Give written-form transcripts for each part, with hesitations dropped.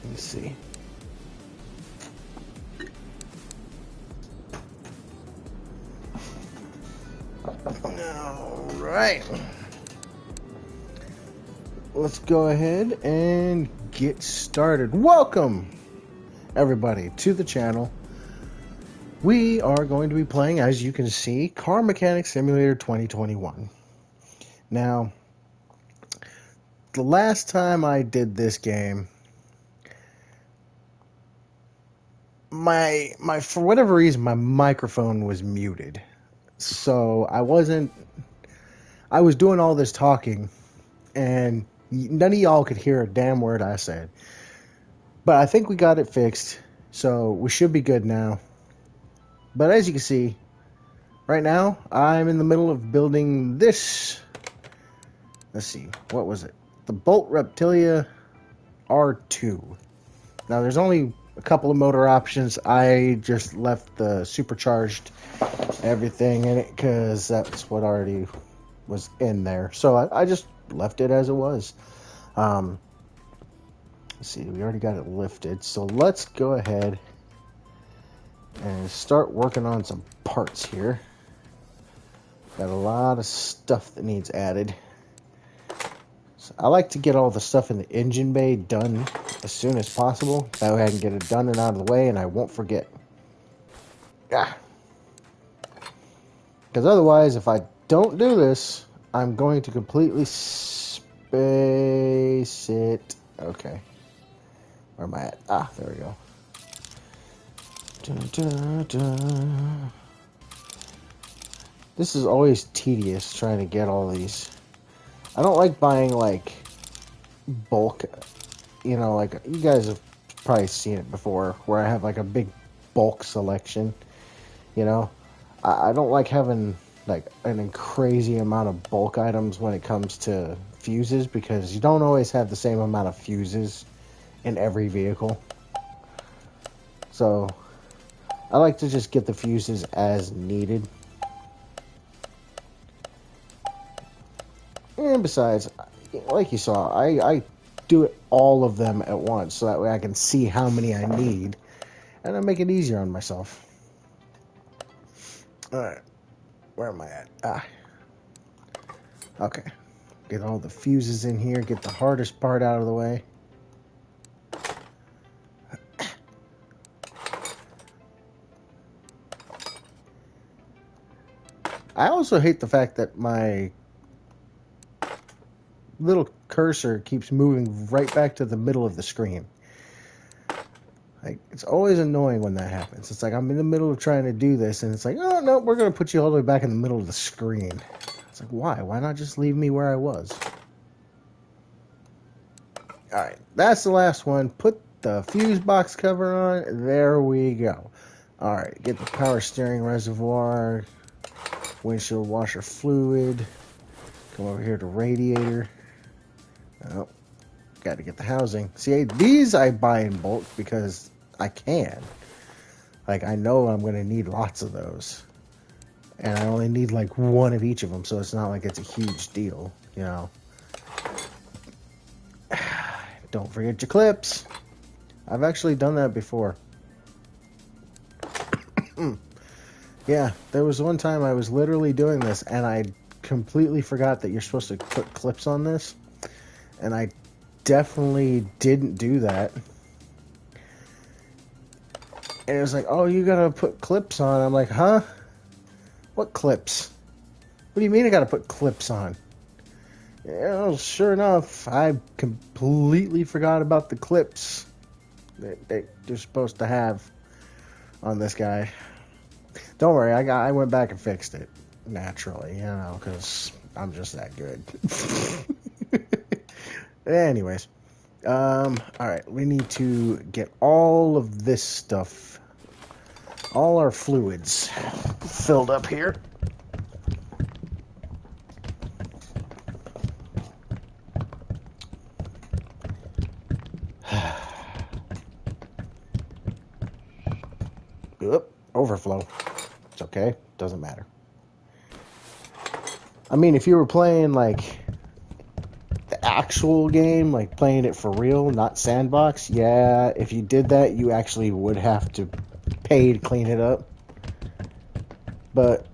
Let's see. All right. Let's go ahead and get started. Welcome, everybody, to the channel. We are going to be playing, as you can see, Car Mechanic Simulator 2021. Now, the last time I did this game, my for whatever reason, my microphone was muted. So I was doing all this talking, and none of y'all could hear a damn word I said. But I think we got it fixed, so we should be good now. But as you can see, right now, I'm in the middle of building this. Let's see, what was it? The Bolt Reptilia R2. Now, there's only a couple of motor options. I just left the supercharged everything in it because that's what already was in there. So I just left it as it was. Let's see, we already got it lifted. So let's go ahead and start working on some parts here. Got a lot of stuff that needs added. So I like to get all the stuff in the engine bay done as soon as possible. That way I can get it done and out of the way and I won't forget. Because otherwise, if I don't do this, I'm going to completely space it. Okay. Where am I at? Ah, there we go. Dun, dun, dun. This is always tedious trying to get all these. I don't like buying like bulk, like you guys have probably seen it before where I have like a big bulk selection, I don't like having like an crazy amount of bulk items when it comes to fuses because you don't always have the same amount of fuses in every vehicle. So I like to just get the fuses as needed. And besides, like you saw, I do it all of them at once so that way I can see how many I need and I make it easier on myself. Alright, where am I at? Okay. Get all the fuses in here, get the hardest part out of the way. I also hate the fact that my little cursor keeps moving right back to the middle of the screen. Like, it's always annoying when that happens. It's like I'm in the middle of trying to do this, and it's like, oh, no, we're going to put you all the way back in the middle of the screen. It's like, why? Why not just leave me where I was? Alright, that's the last one. Put the fuse box cover on. There we go. Alright, get the power steering reservoir, windshield washer fluid. Come over here to radiator. Oh, got to get the housing. See, these I buy in bulk because I can. Like, I know I'm going to need lots of those. And I only need like one of each of them, so it's not like it's a huge deal, Don't forget your clips. I've actually done that before. Yeah, there was one time I was literally doing this, and I completely forgot that you're supposed to put clips on this. And I definitely didn't do that. And it was like, oh, you gotta put clips on. I'm like, huh? What clips? What do you mean I gotta put clips on? Yeah, sure enough, I completely forgot about the clips that they're supposed to have on this guy. Don't worry, I went back and fixed it naturally, because I'm just that good. Anyways, all right, we need to get all of this stuff, all our fluids filled up here. Oop, overflow. It's okay. Doesn't matter. I mean, if you were playing like the actual game, like playing it for real, not sandbox, yeah, if you did that, you actually would have to pay to clean it up. But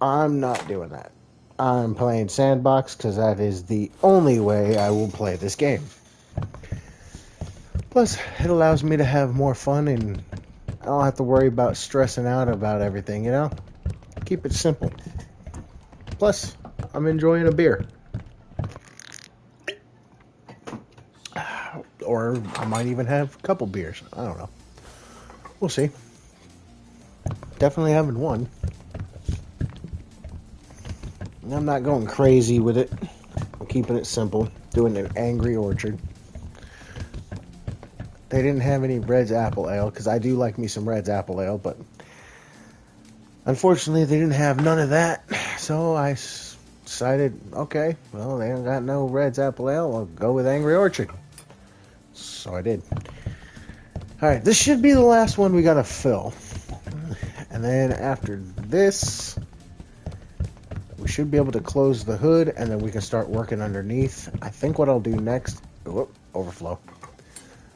I'm not doing that. I'm playing sandbox because that is the only way I will play this game. Plus, it allows me to have more fun and I don't have to worry about stressing out about everything, you know? Keep it simple. Plus, I'm enjoying a beer. Or I might even have a couple beers. I don't know. We'll see. Definitely having one. I'm not going crazy with it. I'm keeping it simple. Doing an Angry Orchard. They didn't have any Red's Apple Ale, because I do like me some Red's Apple Ale, but unfortunately they didn't have none of that. So I decided, okay, well, they ain't got no Red's Apple Ale, I'll go with Angry Orchard. So I did. Alright, this should be the last one we gotta fill. And then after this, we should be able to close the hood, and then we can start working underneath. I think what I'll do next... Whoop, overflow.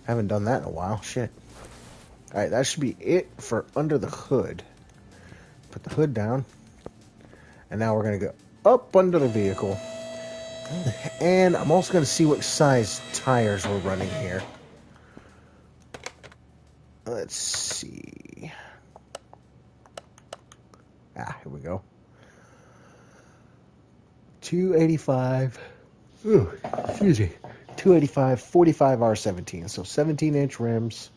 Haven't done that in a while. Shit. Alright, that should be it for under the hood. Put the hood down. And now we're going to go up under the vehicle. And I'm also going to see what size tires we're running here. Let's see. Here we go. 285. Ooh, excuse me. 285, 45 R17. So 17-inch rims.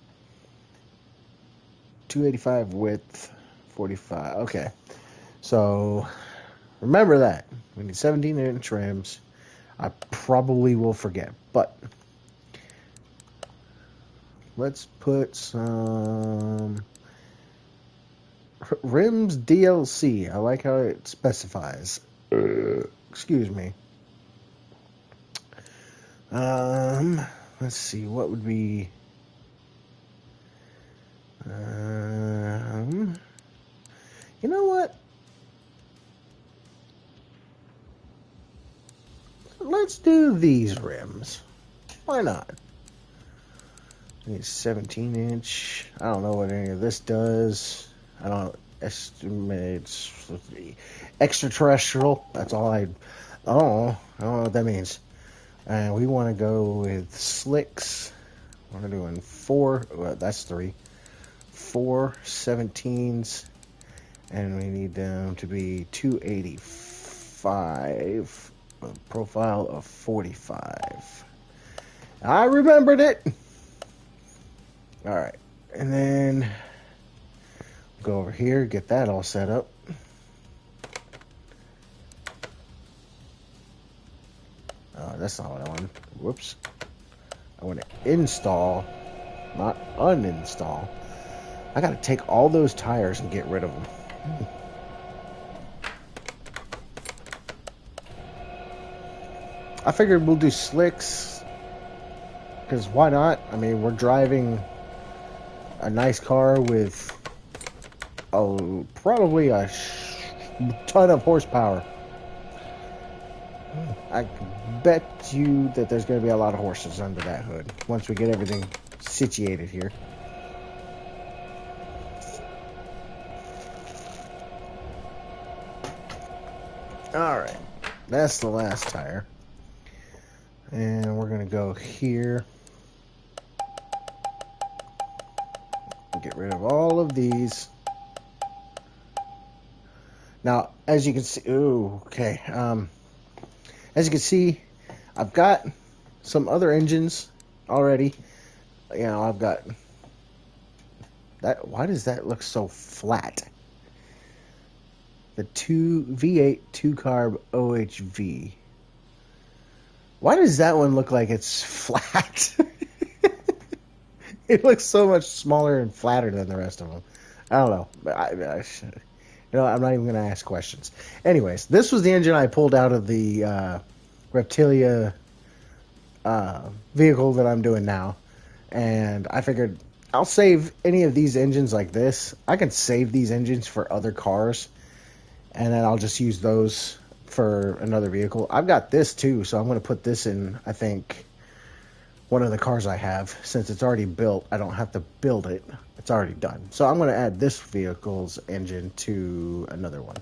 285 width, 45. Okay. So remember that. We need 17-inch rims. I probably will forget, but let's put some rims DLC. I like how it specifies. Excuse me. Let's see, what would be you know what? Let's do these rims. Why not? Need 17-inch. I don't know what any of this does. I don't estimate it's extraterrestrial. That's all I don't know what that means. And we want to go with slicks. We're doing 4. Well, that's 3. 4 17s. And we need them to be 285. A profile of 45. I remembered it. Alright. And then go over here, get that all set up. That's not what I want. Whoops. I want to install, not uninstall. I got to take all those tires and get rid of them. I figured we'll do slicks. Because why not? I mean, we're driving a nice car with probably a ton of horsepower. I bet you that there's going to be a lot of horses under that hood once we get everything situated here. Alright, that's the last tire. And we're going to go here. Get rid of all of these. Now, as you can see, ooh, okay. As you can see, I've got some other engines already. You know, I've got that. Why does that look so flat? The V8 2-carb OHV. Why does that one look like it's flat? It looks so much smaller and flatter than the rest of them. I don't know. You know, I'm not even going to ask questions. Anyways, this was the engine I pulled out of the Reptilia vehicle that I'm doing now. And I figured I'll save any of these engines like this. I can save these engines for other cars, and then I'll just use those for another vehicle. I've got this too, so I'm going to put this in, I think, one of the cars I have. Since it's already built, I don't have to build it. It's already done. So I'm going to add this vehicle's engine to another one,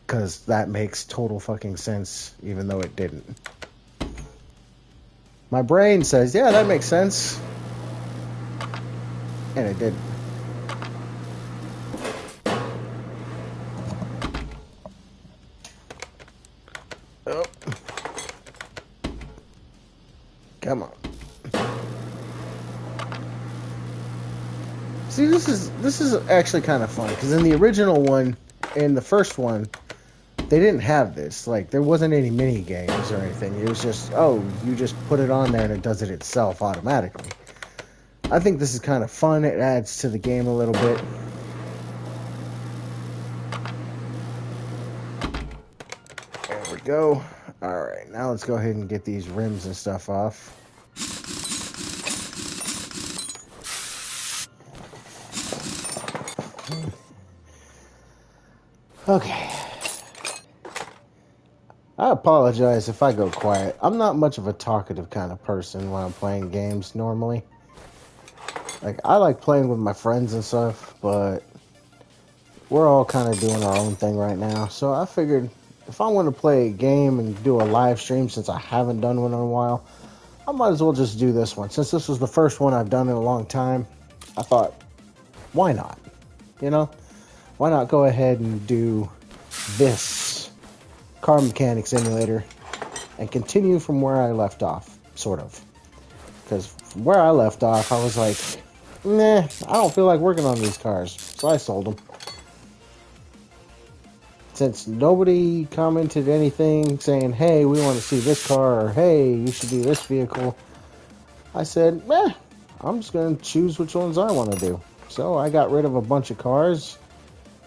because that makes total fucking sense, even though it didn't. My brain says, yeah, that makes sense. And it didn't. Oh. Come on. See, this is actually kind of fun, because in the original one, in the first one, they didn't have this. Like, there wasn't any mini games or anything. It was just, oh, you just put it on there and it does it itself automatically. I think this is kind of fun. It adds to the game a little bit. There we go. Alright, now let's go ahead and get these rims and stuff off. Okay. I apologize if I go quiet. I'm not much of a talkative kind of person when I'm playing games normally. Like, I like playing with my friends and stuff, but we're all kind of doing our own thing right now. So I figured if I want to play a game and do a live stream, since I haven't done one in a while, I might as well just do this one. Since this was the first one I've done in a long time, I thought, why not? You know? Why not go ahead and do this car mechanic simulator and continue from where I left off, sort of. Because from where I left off, I was like, nah, I don't feel like working on these cars. So I sold them. Since nobody commented anything saying, hey, we want to see this car, or hey, you should do this vehicle, I said, I'm just going to choose which ones I want to do. So I got rid of a bunch of cars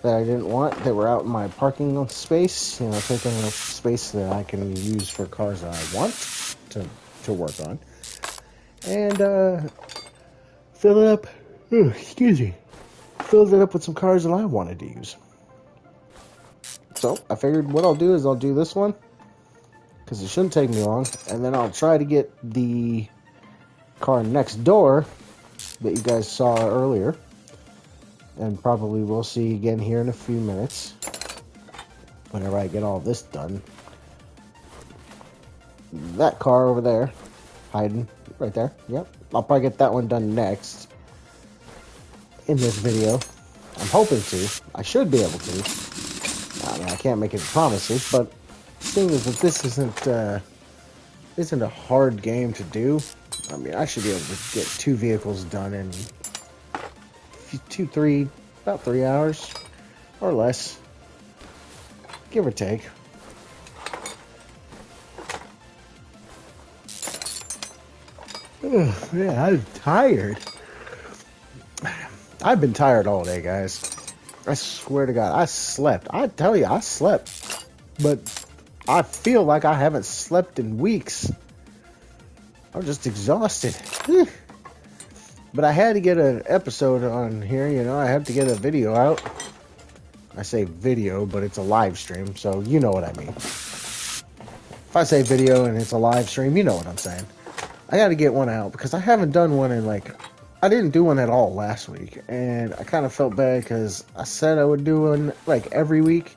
that I didn't want, that were out in my parking space, you know, taking up space that I can use for cars that I want to work on. And fill it up, filled it up with some cars that I wanted to use. So I figured what I'll do is I'll do this one, because it shouldn't take me long, and then I'll try to get the car next door that you guys saw earlier, and probably we'll see again here in a few minutes whenever I get all this done. That car over there, hiding right there, yep, I'll probably get that one done next in this video. I'm hoping to. I should be able to. I mean, I can't make any promises, but the thing is that this isn't a hard game to do. I mean, I should be able to get 2 vehicles done in about 3 hours or less, give or take. Ugh, man, I'm tired. I've been tired all day, guys. I swear to God, I slept. I tell you, I slept. But I feel like I haven't slept in weeks. I'm just exhausted. But I had to get an episode on here, you know. I have to get a video out. I say video, but it's a live stream, so you know what I mean. If I say video and it's a live stream, you know what I'm saying. I got to get one out because I haven't done one in I didn't do one at all last week, and I kind of felt bad because I said I would do one every week,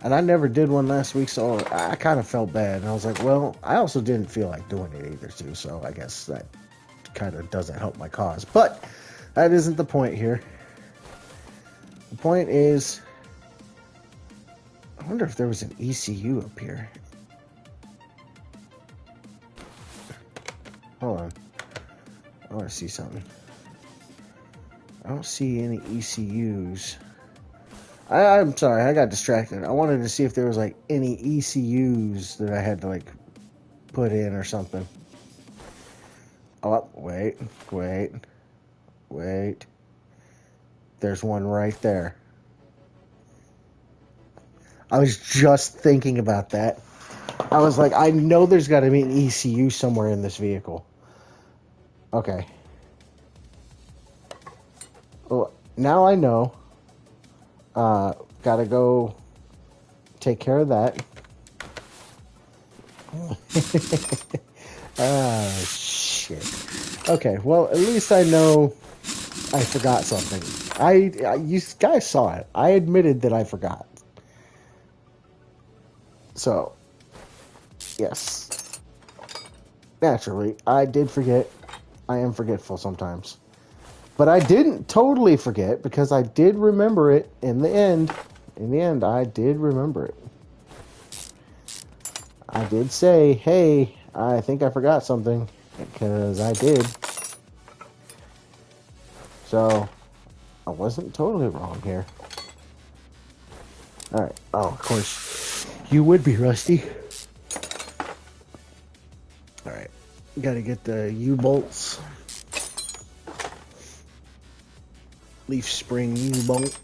and I never did one last week, so I kind of felt bad. And I was like, well, I also didn't feel like doing it either, too, so I guess that kind of doesn't help my cause. But that isn't the point here. The point is, I wonder if there was an ECU up here. Hold on. I want to see something. I don't see any ECUs. I'm sorry, I got distracted. I wanted to see if there was any ECUs that I had to put in or something. Oh, wait. There's one right there. I was just thinking about that. I was like, I know there's got to be an ECU somewhere in this vehicle. Okay. now I know. Gotta go take care of that. Shit. Okay, well, at least I know I forgot something. You guys saw it. I admitted that I forgot. So, yes. Naturally, I did forget. I am forgetful sometimes. But I didn't totally forget because I did remember it in the end. In the end, I did remember it. I did say, hey, I think I forgot something. Because I did. So, I wasn't totally wrong here. Alright. Oh, of course, you would be rusty. Alright. Gotta get the U-bolts. Leaf spring U-bolt.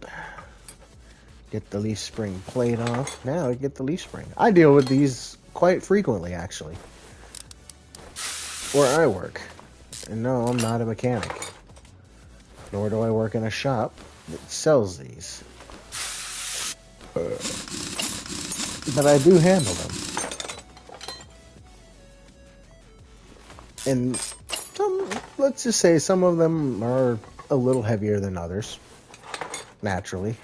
Get the leaf spring plate off. Now I get the leaf spring. I deal with these quite frequently, actually. Where I work. And no, I'm not a mechanic. Nor do I work in a shop that sells these. But I do handle them. And let's just say some of them are a little heavier than others. Naturally.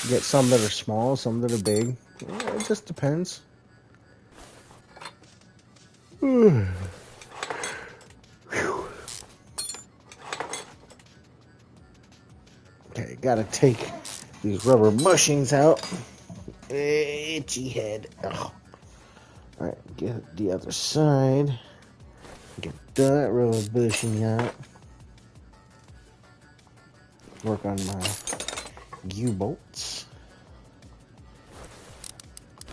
You get some that are small, some that are big. It just depends. Okay, gotta take these rubber bushings out. Itchy head. Ugh. Alright, get the other side. Get that rubber bushing out. Work on my U-bolts.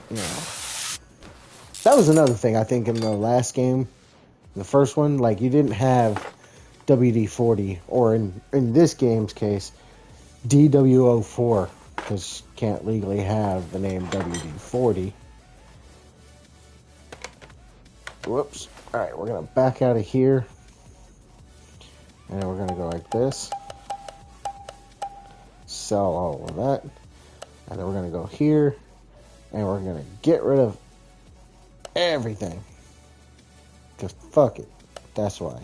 Yeah. That was another thing I think in the last game, the first one, like you didn't have WD-40, or in this game's case, DW04, because can't legally have the name WD-40. Whoops. Alright, we're going to back out of here. And then we're going to go like this. Sell all of that. And then we're going to go here. And we're going to get rid of everything. Because fuck it. That's why.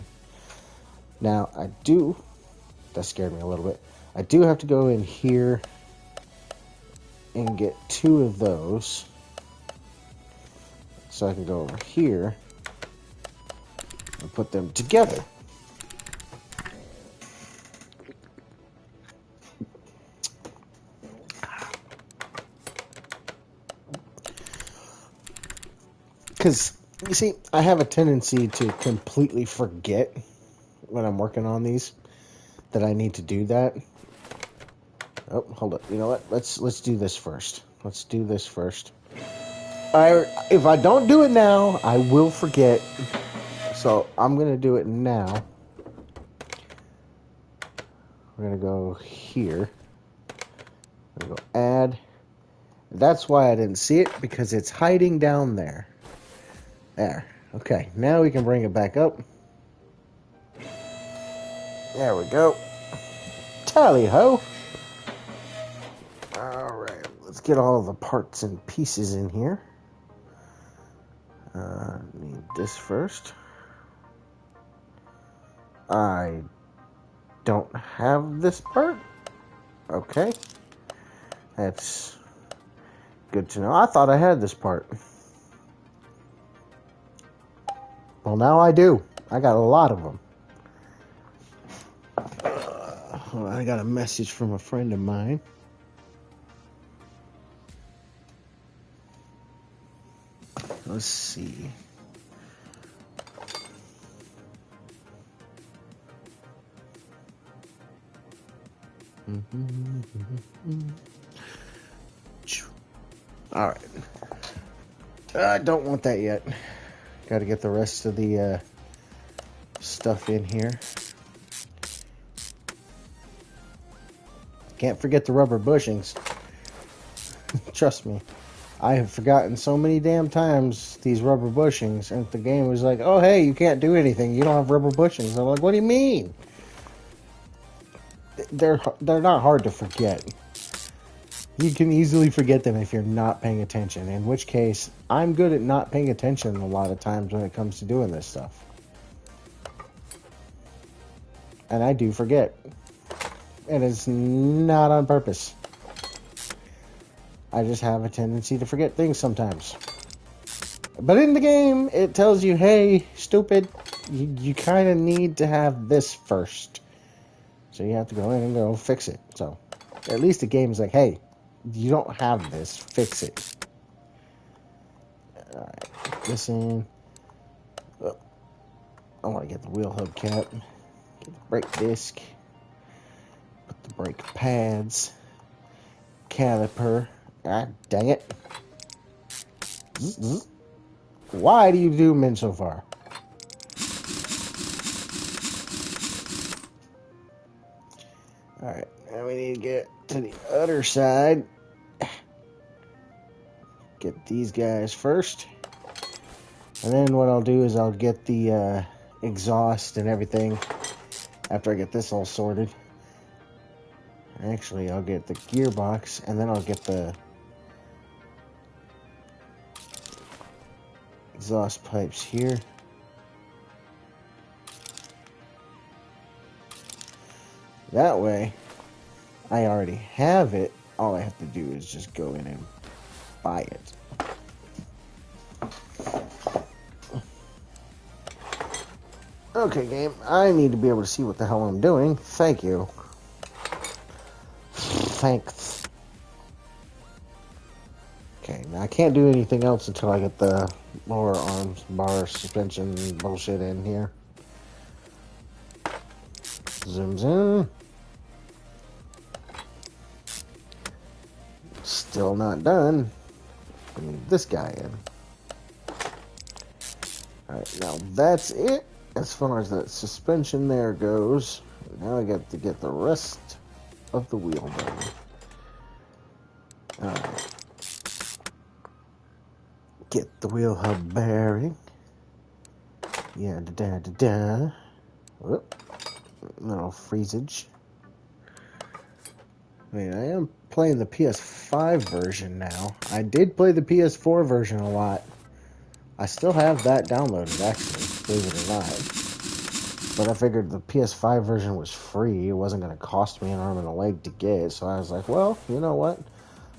Now, that scared me a little bit. I do have to go in here and get 2 of those. So I can go over here and put them together. Because, you see, I have a tendency to completely forget when I'm working on these that I need to do that. Oh, hold up. You know what? Let's do this first. Let's do this first. If I don't do it now, I will forget. So I'm going to do it now. We're going to go here. We're going to go add. That's why I didn't see it, because it's hiding down there. There. Okay, now we can bring it back up. There we go. Tally-ho. Alright, let's get all the parts and pieces in here. Need this first. I don't have this part. Okay. That's good to know. I thought I had this part. Well, now I do. I got a lot of them. I got a message from a friend of mine. Let's see. All right. I don't want that yet. Got to get the rest of the stuff in here. Can't forget the rubber bushings. Trust me. I have forgotten so many damn times these rubber bushings, and the game was like, oh, hey, you can't do anything. You don't have rubber bushings. I'm like, what do you mean? they're not hard to forget. You can easily forget them if you're not paying attention, in which case I'm good at not paying attention a lot of times when it comes to doing this stuff. And I do forget. And it's not on purpose. I just have a tendency to forget things sometimes. But in the game, it tells you, hey, stupid, you kind of need to have this first. So you have to go in and go fix it. So at least the game is like, hey, you don't have this, fix it. Alright, put this in. Oh, I want to get the wheel hub cap. Get the brake disc. Put the brake pads. Caliper. Ah, dang it. Why do you zoom in so far? Alright, now we need to get to the other side. Get these guys first. And then what I'll do is I'll get the exhaust and everything after I get this all sorted. Actually, I'll get the gearbox and then I'll get the exhaust pipes here. That way, I already have it. All I have to do is just go in and buy it. Okay, game. I need to be able to see what the hell I'm doing. Thank you. Thanks. Okay, now I can't do anything else until I get the lower arms bar suspension bullshit in here. Zooms in. Still not done. I need this guy in. Alright, now that's it as far as that suspension there goes. Now I got to get the rest of the wheel done. Alright. Get the wheel hub bearing. Yeah, da-da-da-da. Whoop. Little freezage. I mean, I am playing the PS5 version now. I did play the PS4 version a lot. I still have that downloaded, actually, believe it or not. But I figured the PS5 version was free. It wasn't going to cost me an arm and a leg to get. So I was like, well, you know what?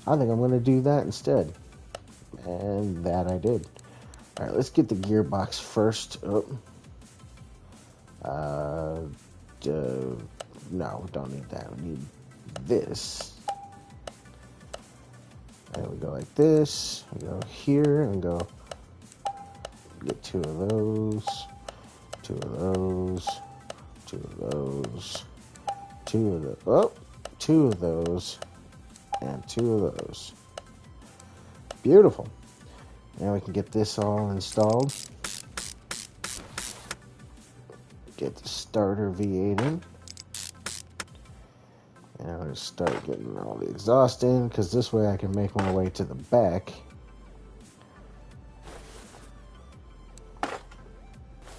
I think I'm going to do that instead. And that I did. Alright, let's get the gearbox first. Oh. No, we don't need that. We need this. And we go like this. We go here and go. Get two of those. Two of those. Two of those. Two of the. Oh, two of those. And two of those. Beautiful. Now we can get this all installed. Get the starter V8 in. And I'm going to start getting all the exhaust in, because this way I can make my way to the back.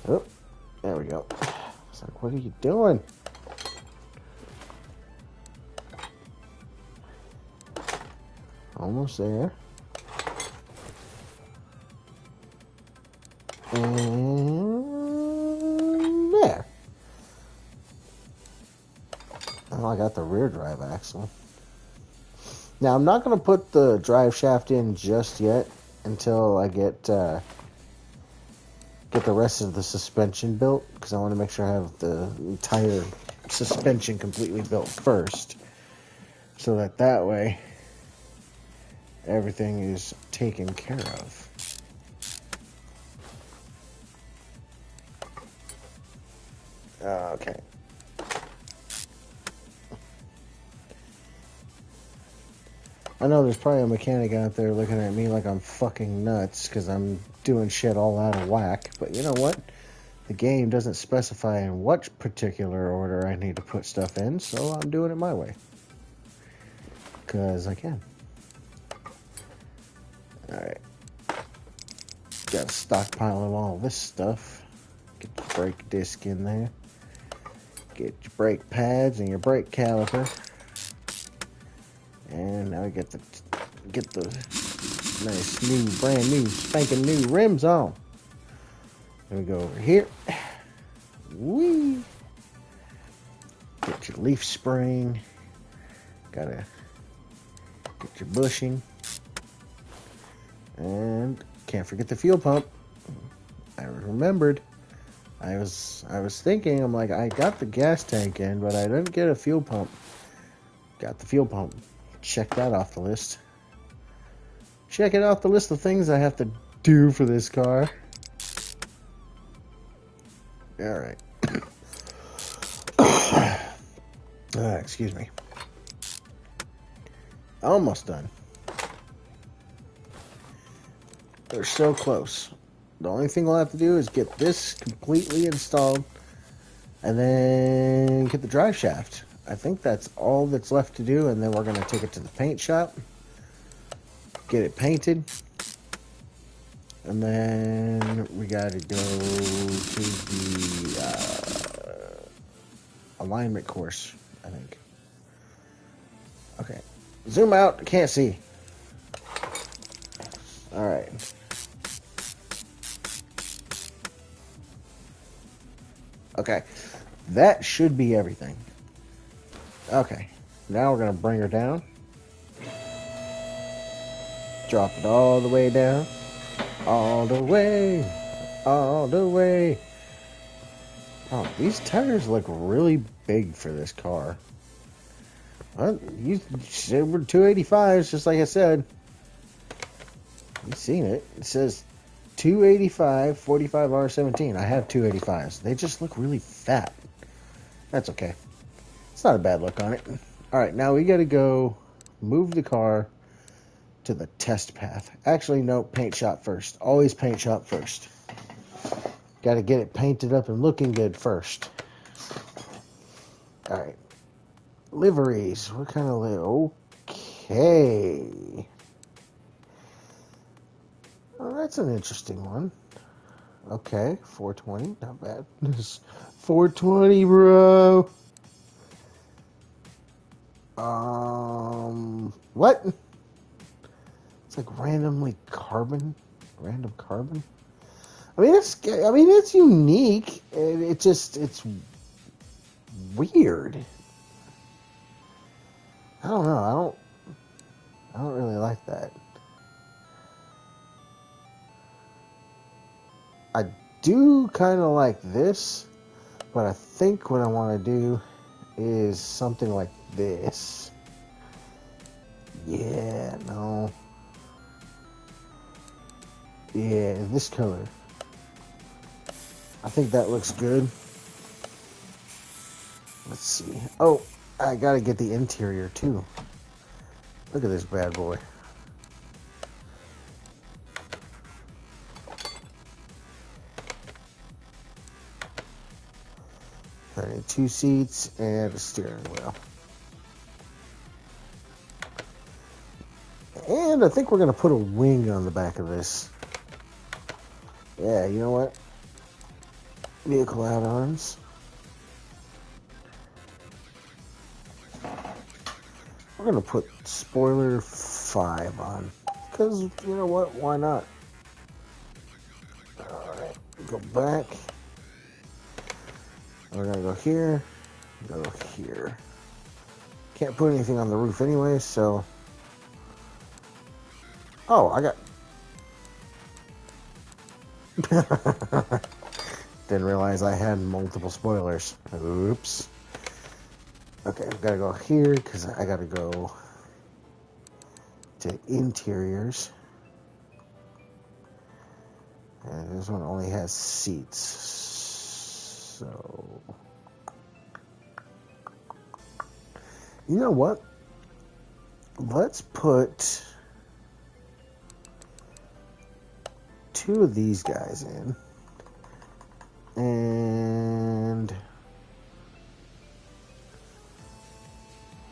Oh, there we go. It's like, what are you doing? Almost there. And there. Oh, I got the rear drive axle. Now, I'm not going to put the drive shaft in just yet until I get the rest of the suspension built, because I want to make sure I have the entire suspension completely built first, so that way everything is taken care of. Okay. I know there's probably a mechanic out there looking at me like I'm fucking nuts because I'm doing shit all out of whack, but you know what? The game doesn't specify in what particular order I need to put stuff in, so I'm doing it my way. Because I can. Alright. Got a stockpile of all this stuff. Get the brake disc in there. Get your brake pads and your brake caliper. And now we get the nice new, brand new, spanking new rims on. Then we go over here. Whee! Get your leaf spring. Gotta get your bushing. And can't forget the fuel pump. I remembered. I was thinking, I'm like, I got the gas tank in, but I didn't get a fuel pump. Got the fuel pump. Check that off the list. Check it off the list of things I have to do for this car. Alright. Excuse me. Almost done. They're so close. The only thing we'll have to do is get this completely installed and then get the drive shaft. I think that's all that's left to do, and then we're going to take it to the paint shop, get it painted, and then we got to go to the alignment course, I think. Okay. Zoom out. Can't see. All right. Okay. That should be everything. Okay. Now we're going to bring her down. Drop it all the way down. All the way. All the way. Oh, these tires look really big for this car. Well, you said we're 285s, just like I said. You've seen it. It says 285, 45R17. I have 285s. They just look really fat. That's okay. It's not a bad look on it. Alright, now we gotta go move the car to the test path. Actually, no, paint shop first. Always paint shop first. Gotta get it painted up and looking good first. Alright. Liveries. What kind of Okay. Oh, that's an interesting one. Okay, 420. Not bad. 420, bro. What? It's like randomly carbon. Random carbon. I mean, it's unique. It's weird. I don't know. I don't really like that. I do kind of like this, but I think what I want to do is something like this. Yeah, no. Yeah, this color. I think that looks good. Let's see. Oh, I gotta get the interior too. Look at this bad boy. I need 2 seats and a steering wheel. And I think we're gonna put a wing on the back of this. Yeah, you know what? Vehicle add-ons. We're gonna put spoiler 5 on. Because, you know what? Why not? Alright, go back. We're gonna go here. Go here. Can't put anything on the roof anyway, so... Oh, I got... Didn't realize I had multiple spoilers. Oops. Okay, I've got to go here because I got to go to interiors. And this one only has seats. So... You know what? Let's put 2 of these guys in. And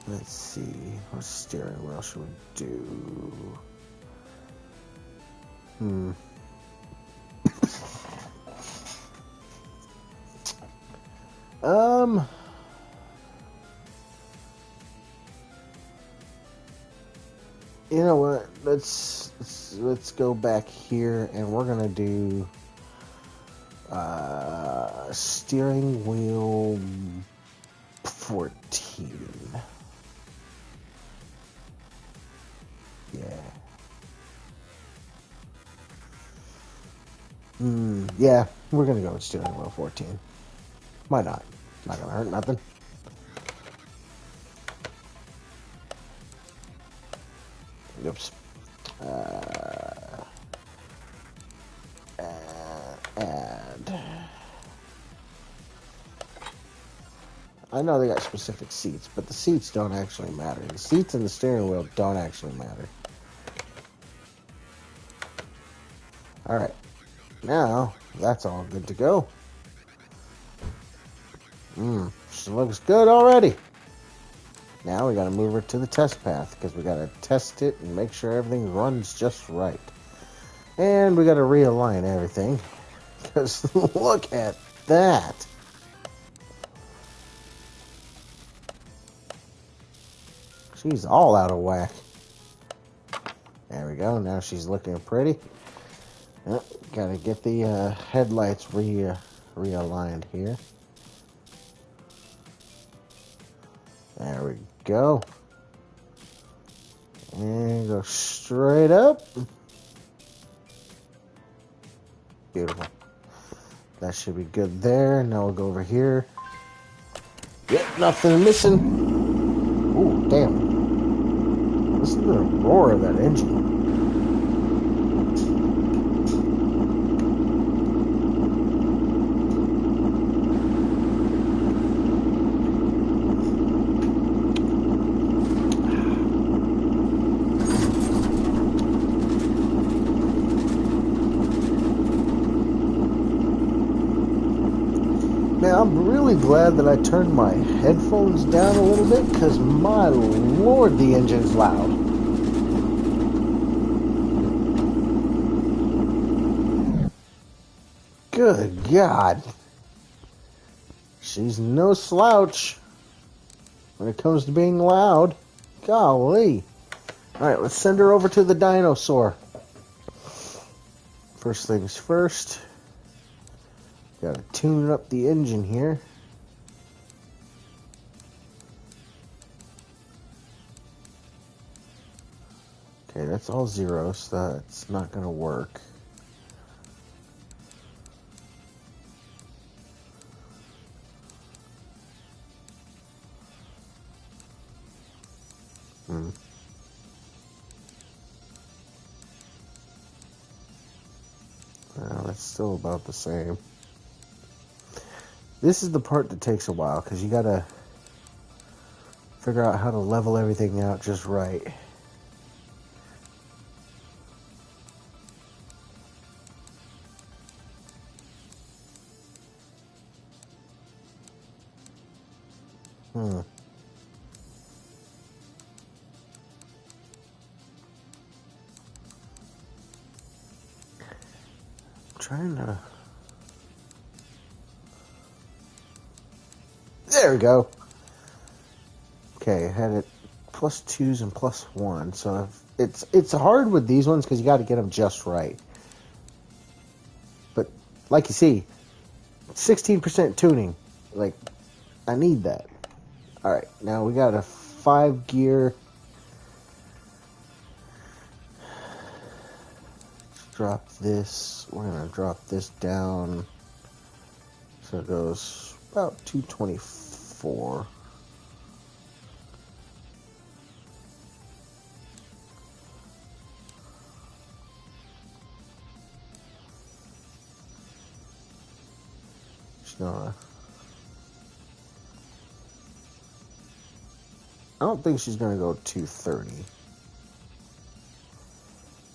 let's see, what steering wheel should we do? You know what? Let's go back here, and we're gonna do steering wheel 14. Yeah. Yeah, we're gonna go with steering wheel 14. Why not? Not gonna hurt nothing. Oops. Add. I know they got specific seats, but the seats don't actually matter. The seats and the steering wheel don't actually matter. Alright. Now, that's all good to go. She looks good already. Now we gotta move her to the test path, because we gotta test it and make sure everything runs just right. And we gotta realign everything, because look at that. She's all out of whack. There we go. Now she's looking pretty. Oh, gotta get the headlights realigned here. There we go. And go straight up. Beautiful. That should be good there. Now we'll go over here. Yep, nothing missing. Ooh, damn. Listen to the roar of that engine. Now, I'm really glad that I turned my headphones down a little bit, because my lord, the engine's loud. Good God. She's no slouch when it comes to being loud. Golly. Alright, let's send her over to the dinosaur. First things first. Gotta tune up the engine here. Okay, that's all zero, so that's not gonna work. Well, that's still about the same. This is the part that takes a while, because you gotta figure out how to level everything out just right. Trying to... There we go. Okay, I had it plus 2s and plus 1, so it's hard with these ones because you got to get them just right. But like you see, 16% tuning. Like, I need that. All right, now we got a 5-gear. Let's drop this. We're gonna drop this down so it goes about 224. I don't think she's going to go 230.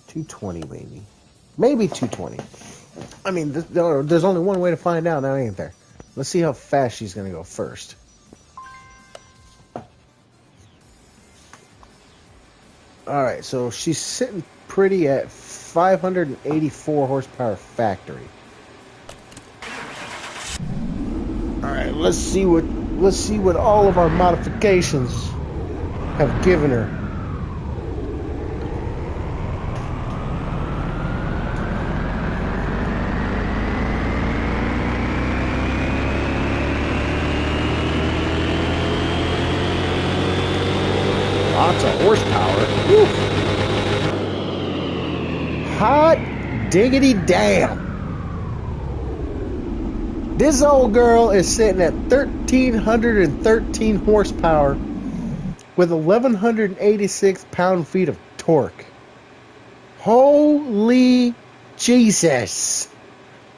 220 maybe. Maybe 220. I mean, there's only one way to find out now, ain't there? Let's see how fast she's going to go first. Alright, so she's sitting pretty at 584 horsepower factory. Alright, let's see what all of our modifications have given her. lots of horsepower. Woo. Hot diggity damn. This old girl is sitting at 1,313 horsepower with 1,186 pound-feet of torque. Holy Jesus.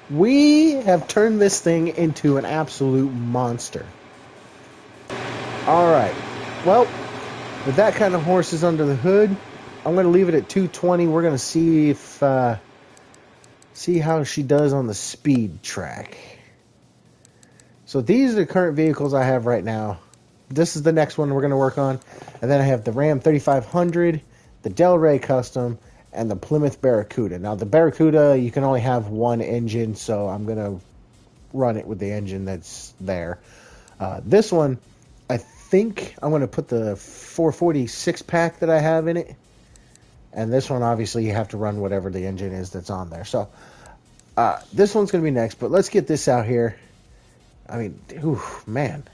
We have turned this thing into an absolute monster. Alright. Well, with that kind of horses under the hood, I'm going to leave it at 220. We're going to see if see how she does on the speed track. So these are the current vehicles I have right now. This is the next one we're going to work on. And then I have the Ram 3500, the Del Rey Custom, and the Plymouth Barracuda. Now the Barracuda, you can only have one engine, so I'm going to run it with the engine that's there. This one, I think I'm going to put the 440 6-pack that I have in it. And this one, obviously, you have to run whatever the engine is that's on there. So this one's going to be next, but let's get this out here. I mean, man.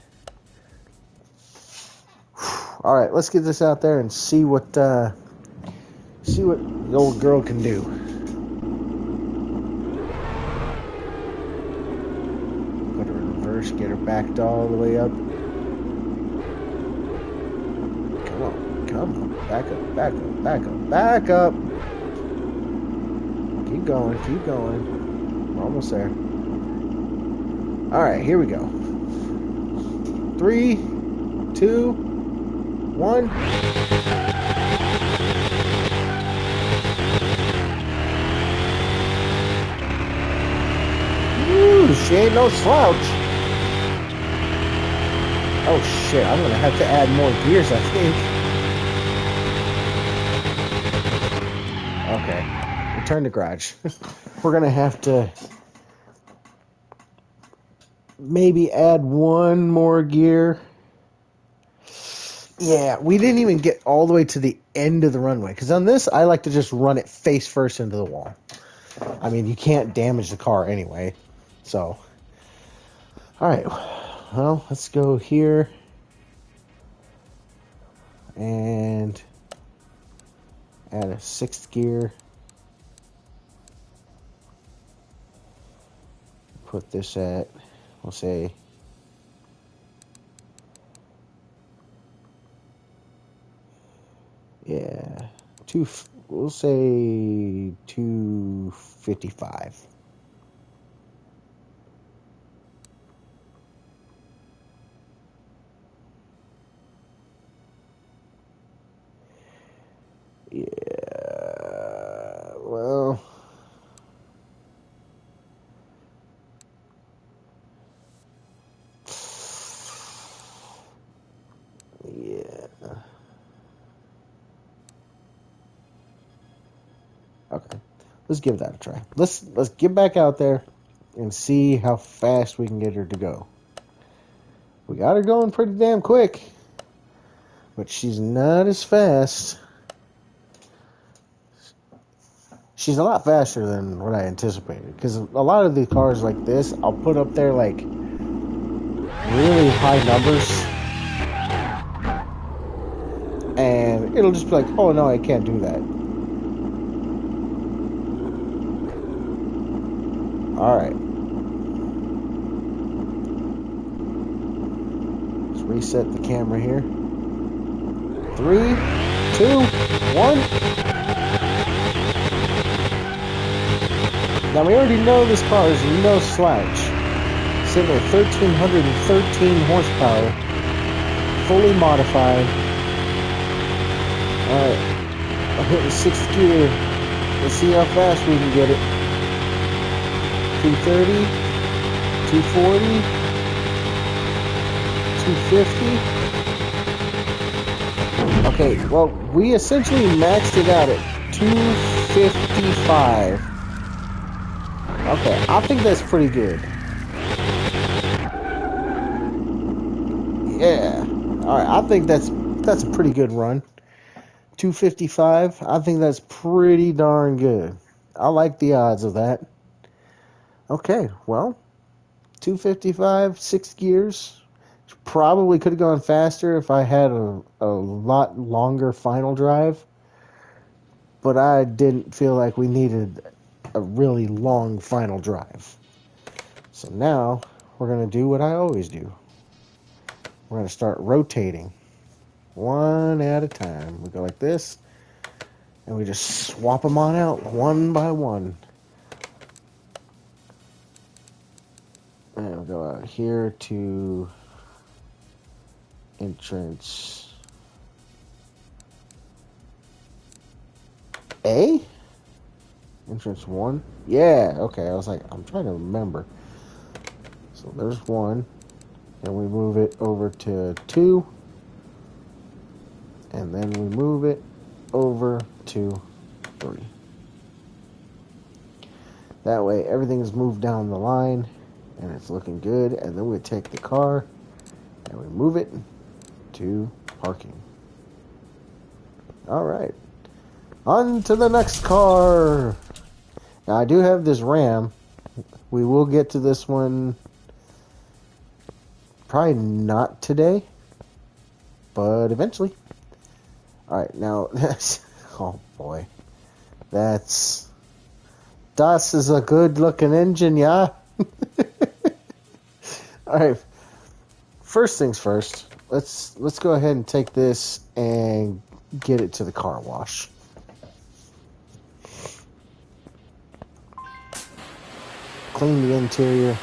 All right, let's get this out there and see what the old girl can do. Put her in reverse, get her backed all the way up. Come on, back up, back up, back up, back up. Keep going, keep going. We're almost there. All right, here we go. 3, 2, 1. Ooh, she ain't no slouch. Oh shit, I'm gonna have to add more gears, I think. Okay, return to garage. We're gonna have to maybe add one more gear. Yeah, we didn't even get all the way to the end of the runway. Because on this, I like to just run it face first into the wall. I mean, you can't damage the car anyway. So, alright. Well, let's go here. And add a 6th gear. Put this at, we'll say, yeah, we'll say 255. Yeah, well, yeah. Okay, let's give that a try. Let's get back out there and see how fast we can get her to go. We got her going pretty damn quick, but she's not as fast. She's a lot faster than what I anticipated, because a lot of the cars like this, I'll put up there like really high numbers, and it'll just be like, oh no, I can't do that. Alright. Let's reset the camera here. 3, 2, 1. Now we already know this car is no slouch. Sitting at 1,313 horsepower. Fully modified. Alright. I'll hit the 6th gear. Let's see how fast we can get it. 230, 240, 250. Okay, well, we essentially maxed it out at 255. Okay, I think that's pretty good. Yeah. Alright, I think that's a pretty good run. 255, I think that's pretty darn good. I like the odds of that. Okay, well, 255, 6 gears, probably could have gone faster if I had a lot longer final drive, but I didn't feel like we needed a really long final drive. So now we're going to do what I always do. We're going to start rotating one at a time. We go like this, and we just swap them on out one by one. And we'll go out here to entrance A? Entrance 1? Yeah, okay. I was like, I'm trying to remember. So there's 1. And we move it over to 2. And then we move it over to 3. That way everything's moved down the line and it's looking good. And then we take the car and we move it to parking. Alright. On to the next car. Now I do have this Ram. We will get to this one probably not today, but eventually. Alright, now that's, oh boy. Das is a good looking engine, yeah? Alright. First things first, let's go ahead and take this and get it to the car wash. Clean the interior.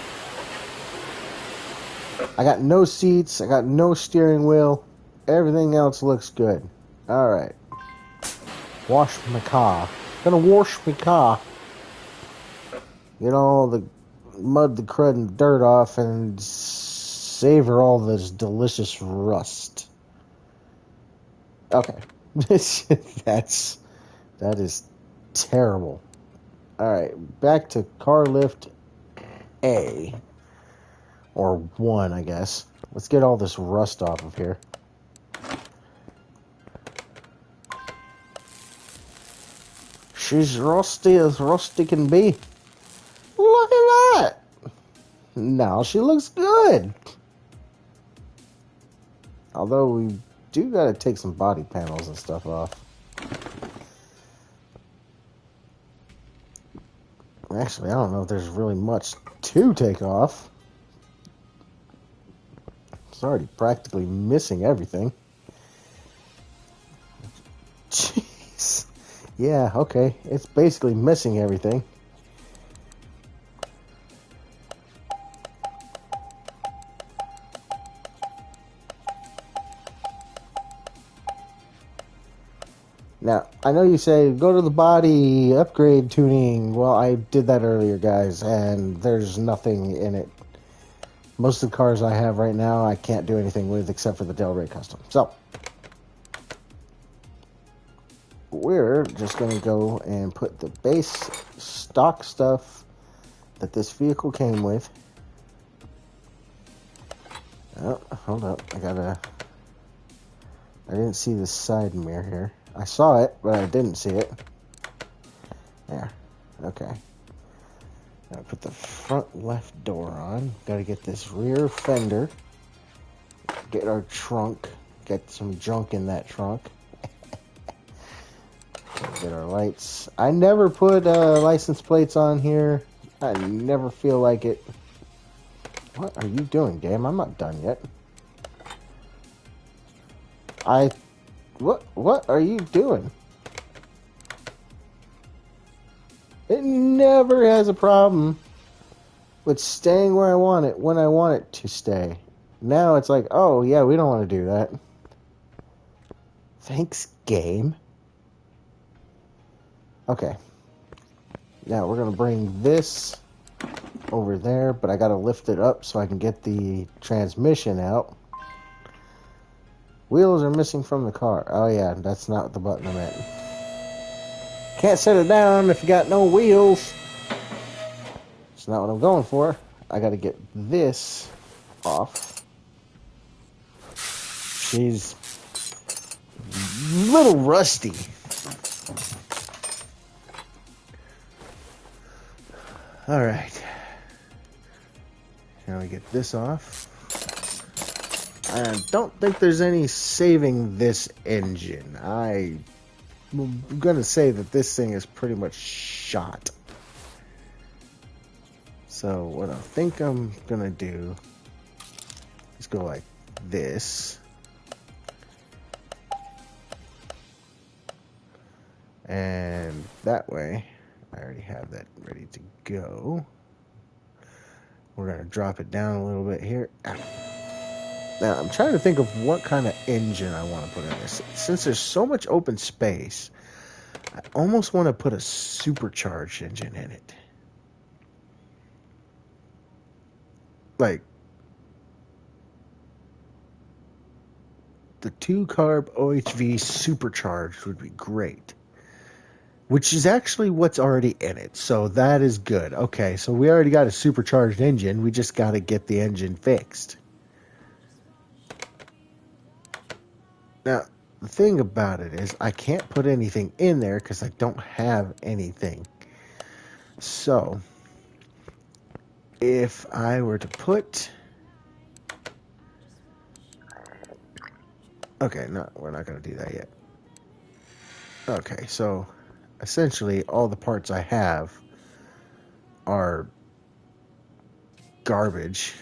I got no seats. I got no steering wheel. Everything else looks good. Alright. Wash my car. Gonna wash my car. Get all the mud, the crud, and the dirt off and savor all this delicious rust. Okay. That is terrible. Alright, back to car lift A. Or 1, I guess. Let's get all this rust off of here. She's rusty as rusty can be. Look at that! Now she looks good. Although we do gotta take some body panels and stuff off. Actually, I don't know if there's really much to take off. It's already practically missing everything. Jeez. Yeah, okay. It's basically missing everything. Now, I know you say, go to the body, upgrade tuning. Well, I did that earlier, guys, and there's nothing in it. Most of the cars I have right now, I can't do anything with except for the Del Rey Custom. So, we're just going to go and put the base stock stuff that this vehicle came with. Oh, hold up. I didn't see the side mirror here. I saw it, but I didn't see it. There. Okay. Gotta put the front left door on. Gotta get this rear fender. Get our trunk. Get some junk in that trunk. Get our lights. I never put license plates on here. I never feel like it. What are you doing, damn? I'm not done yet. What are you doing? It never has a problem with staying where I want it, when I want it to stay. Now it's like, oh yeah, we don't want to do that. Thanks, game. Okay. Now we're going to bring this over there, but I got to lift it up so I can get the transmission out. Wheels are missing from the car. Oh yeah, that's not the button I'm at. Can't set it down if you got no wheels. It's not what I'm going for. I got to get this off. She's a little rusty. Alright. Now we get this off. I don't think there's any saving this engine. I'm gonna say that this thing is pretty much shot. So what I think I'm gonna do is go like this. And that way, I already have that ready to go. We're gonna drop it down a little bit here. Now, I'm trying to think of what kind of engine I want to put in this. Since there's so much open space, I almost want to put a supercharged engine in it. Like, the 2-carb OHV supercharged would be great. Which is actually what's already in it. So that is good. Okay, so we already got a supercharged engine. We just got to get the engine fixed. Now, the thing about it is I can't put anything in there because I don't have anything. So, if I were to put... Okay, no, we're not going to do that yet. Okay, so essentially all the parts I have are garbage.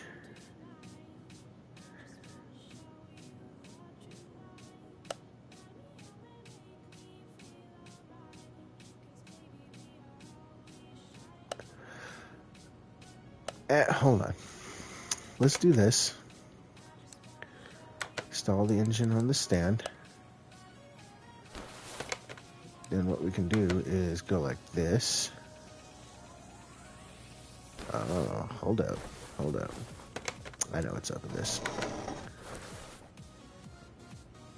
Hold on. Let's do this. Install the engine on the stand. Then what we can do is go like this. Hold up. I know what's up with this.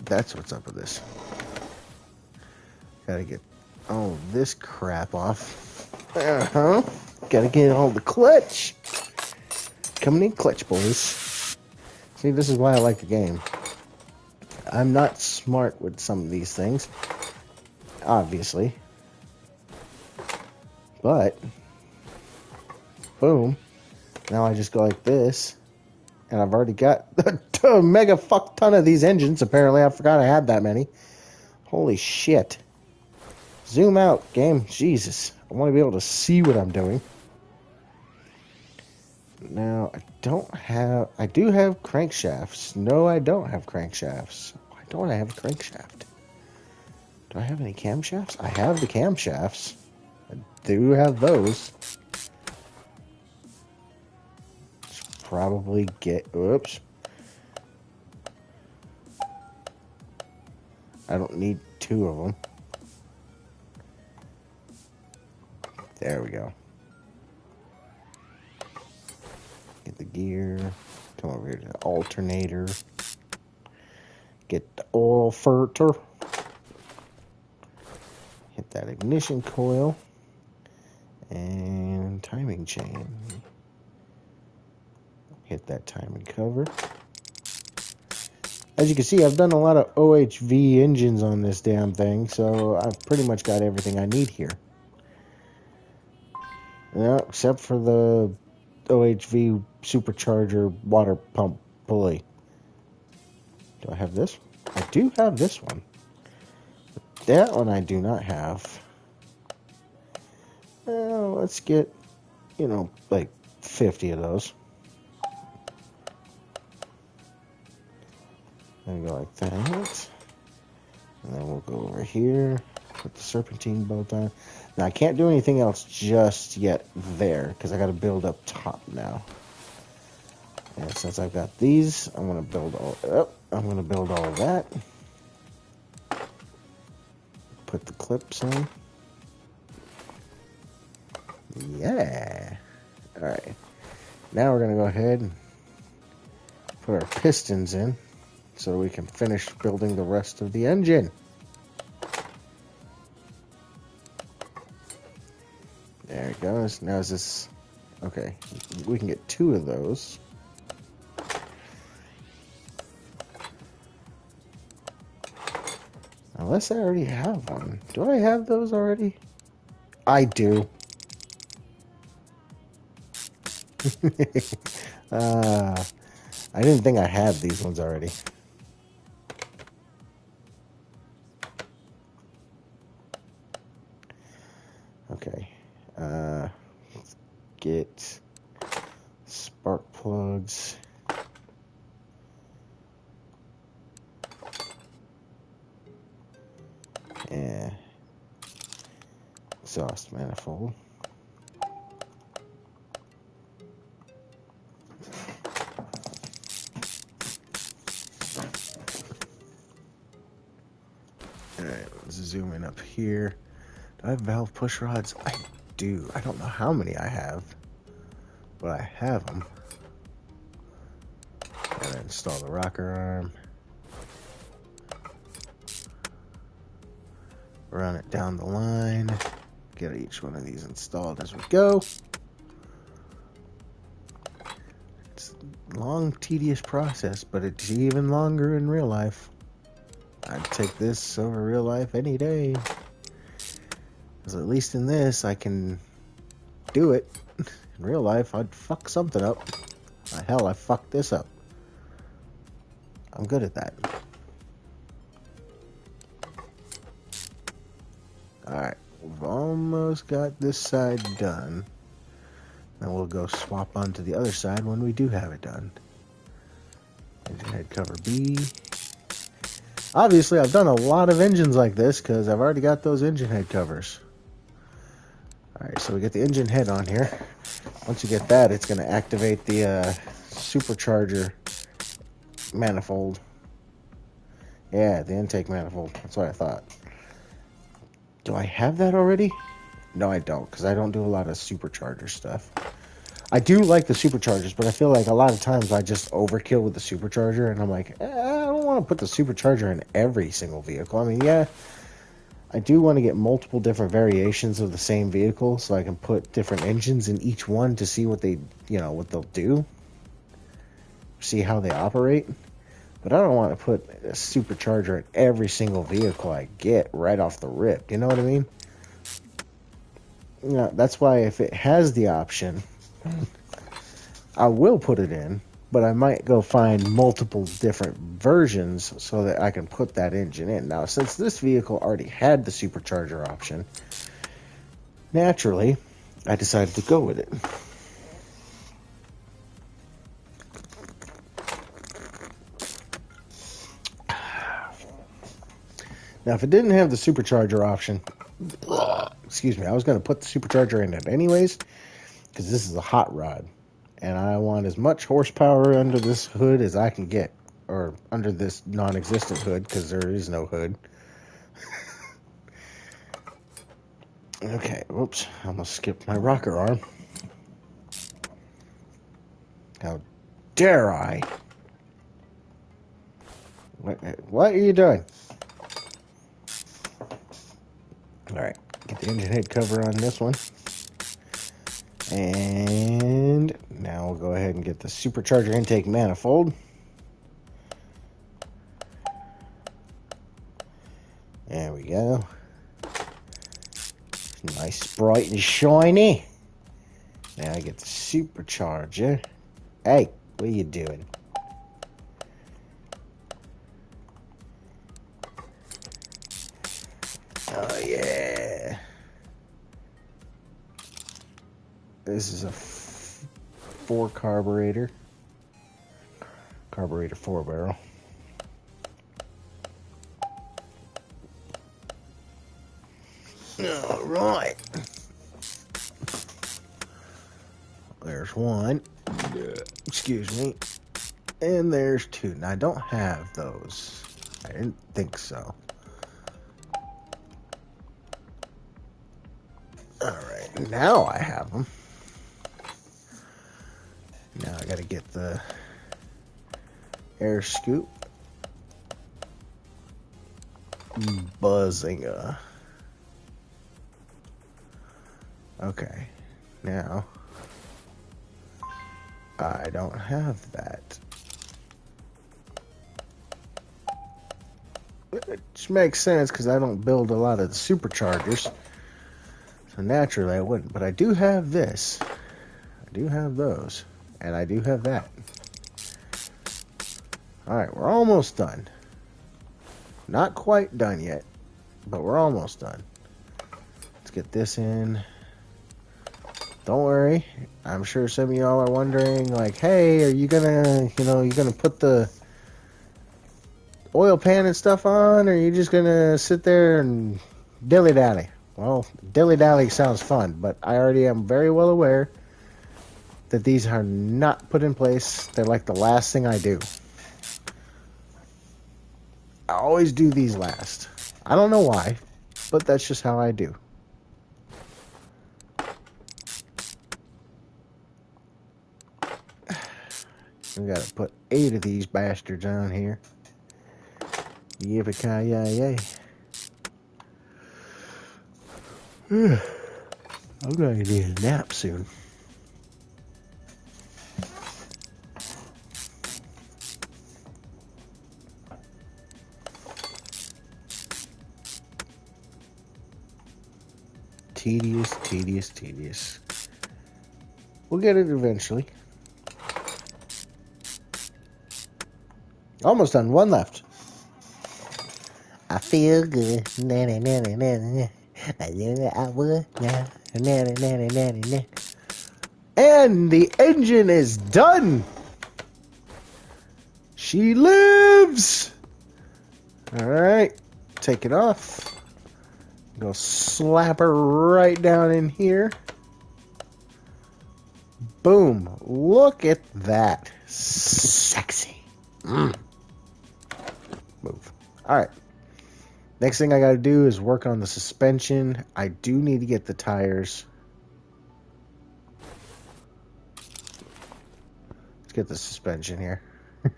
That's what's up with this. Gotta get all this crap off. Gotta get all the clutch. Coming in clutch, boys. See, this is why I like the game. I'm not smart with some of these things, obviously. But, boom. Now I just go like this. And I've already got a mega fuck ton of these engines. Apparently, I forgot I had that many. Holy shit. Zoom out, game. Jesus. I want to be able to see what I'm doing. Now, I do have crankshafts. No, I don't have crankshafts. Why don't I have a crankshaft? Do I have any camshafts? I have the camshafts. I do have those. Probably get... Oops. I don't need 2 of them. There we go. Get the gear. Come over here to the alternator. Get the oil filter. Hit that ignition coil. And timing chain. Hit that timing cover. As you can see, I've done a lot of OHV engines on this damn thing, so I've pretty much got everything I need here. Yeah, except for the OHV supercharger water pump pulley. Do I have this? I do have this one. That one I do not have. Well, let's get, like 50 of those. And go like that. And then we'll go over here. Put the serpentine bolt on. Now, I can't do anything else just yet there, because I got to build up top now. And since I've got these, I'm going to build all of that. Put the clips on. Yeah. Alright. Now we're going to go ahead and put our pistons in so we can finish building the rest of the engine. There it goes. Now is this... Okay. We can get 2 of those. Unless I already have one. Do I have those already? I do. I didn't think I had these ones already. Okay. Let's get spark plugs. And exhaust manifold. Alright, let's zoom in up here. Do I have valve push rods? I do. I don't know how many I have, but I have them. And install the rocker arm. Run it down the line. Get each one of these installed as we go. It's a long, tedious process, but it's even longer in real life. I'd take this over real life any day. Because at least in this, I can do it. In real life, I'd fuck something up. Hell, I fucked this up. I'm good at that. Alright, we've almost got this side done. Then we'll go swap onto the other side when we do have it done. Engine head cover B. Obviously, I've done a lot of engines like this because I've already got those engine head covers. Alright, so we get the engine head on here. Once you get that, it's going to activate the supercharger manifold. Yeah, the intake manifold. That's what I thought. Do I have that already? No, I don't, because I don't do a lot of supercharger stuff. I do like the superchargers, but I feel like a lot of times I just overkill with the supercharger, and I'm like, I don't want to put the supercharger in every single vehicle. I mean, yeah, I do want to get multiple different variations of the same vehicle, so I can put different engines in each one to see what they, what they'll do, see how they operate. But I don't want to put a supercharger in every single vehicle I get right off the rip. You know what I mean? That's why if it has the option, I will put it in, but I might go find multiple different versions so that I can put that engine in. Now, since this vehicle already had the supercharger option, naturally, I decided to go with it. Now, if it didn't have the supercharger option, excuse me, I was going to put the supercharger in it anyways, because this is a hot rod, and I want as much horsepower under this hood as I can get, or under this non-existent hood, because there is no hood. Okay, whoops, I almost skipped my rocker arm. How dare I? What are you doing? Alright, get the engine head cover on this one. And now we'll go ahead and get the supercharger intake manifold. There we go. Nice, bright and shiny. Now I get the supercharger. Hey, what are you doing? Oh, yeah. This is a 4 carburetor. Carburetor 4 barrel. All right. There's one. Excuse me. And there's 2. Now, I don't have those. I didn't think so. Alright, now I have them. Now I gotta get the air scoop. Buzzinga. Okay, now I don't have that. Which makes sense because I don't build a lot of the superchargers. So naturally I wouldn't. But I do have this. I do have those. And I do have that. Alright, we're almost done. Not quite done yet, but we're almost done. Let's get this in. Don't worry. I'm sure some of y'all are wondering, like, hey, are you gonna, you gonna put the oil pan and stuff on, or are you just gonna sit there and dilly-dally? Well, dilly-dally sounds fun, but I already am very well aware that these are not put in place. They're like the last thing I do. I always do these last. I don't know why, but that's just how I do. We gotta put 8 of these bastards on here. Yippee-ki-yay. I'm gonna need a nap soon. Tedious, tedious, tedious. We'll get it eventually. Almost done. One left. I feel good. Na na na na na na. I knew that I would. Na na na na na na na. And the engine is done. She lives. All right, take it off. Go slap her right down in here. Boom! Look at that, sexy. Move. All right. Next thing I got to do is work on the suspension. I do need to get the tires. Let's get the suspension here.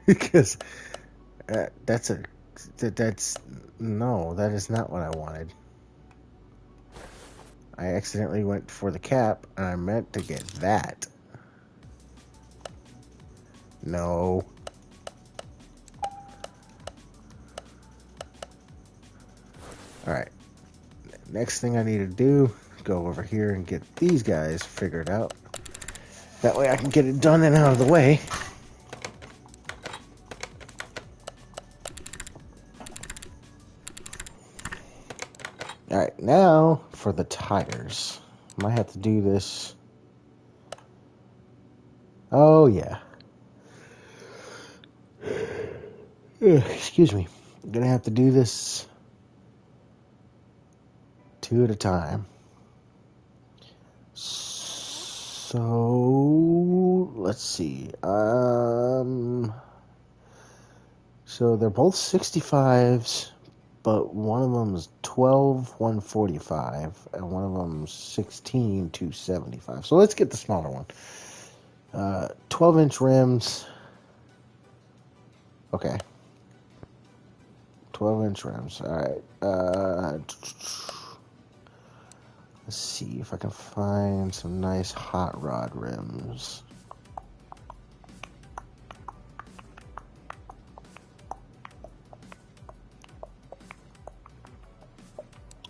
Because that is not what I wanted. I accidentally went for the cap, and I meant to get that. No. Alright. Next thing I need to do, go over here and get these guys figured out. That way I can get it done and out of the way. Alright, now for the tires. Might have to do this. Oh, yeah. Excuse me. I'm gonna have to do this 2 at a time. So, let's see. So they're both 65s. But one of them is 12, 145, and one of them is 16, 275. So let's get the smaller one. 12-inch rims. Okay. 12-inch rims. All right. Let's see if I can find some nice hot rod rims.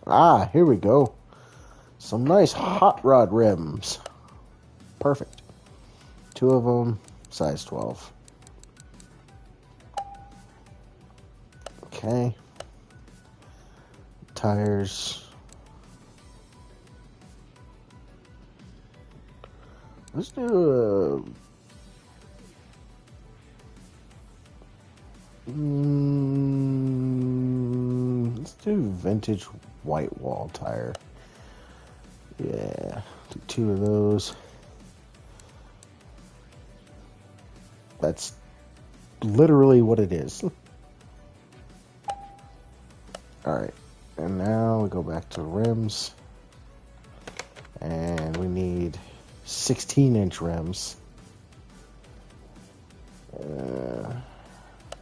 Ah, here we go. Some nice hot rod rims. Perfect. 2 of them, size 12. Okay. Tires. Let's do let's do vintage white wall tire. Yeah, do 2 of those. That's literally what it is. Alright, and now we go back to rims. And we need 16-inch rims.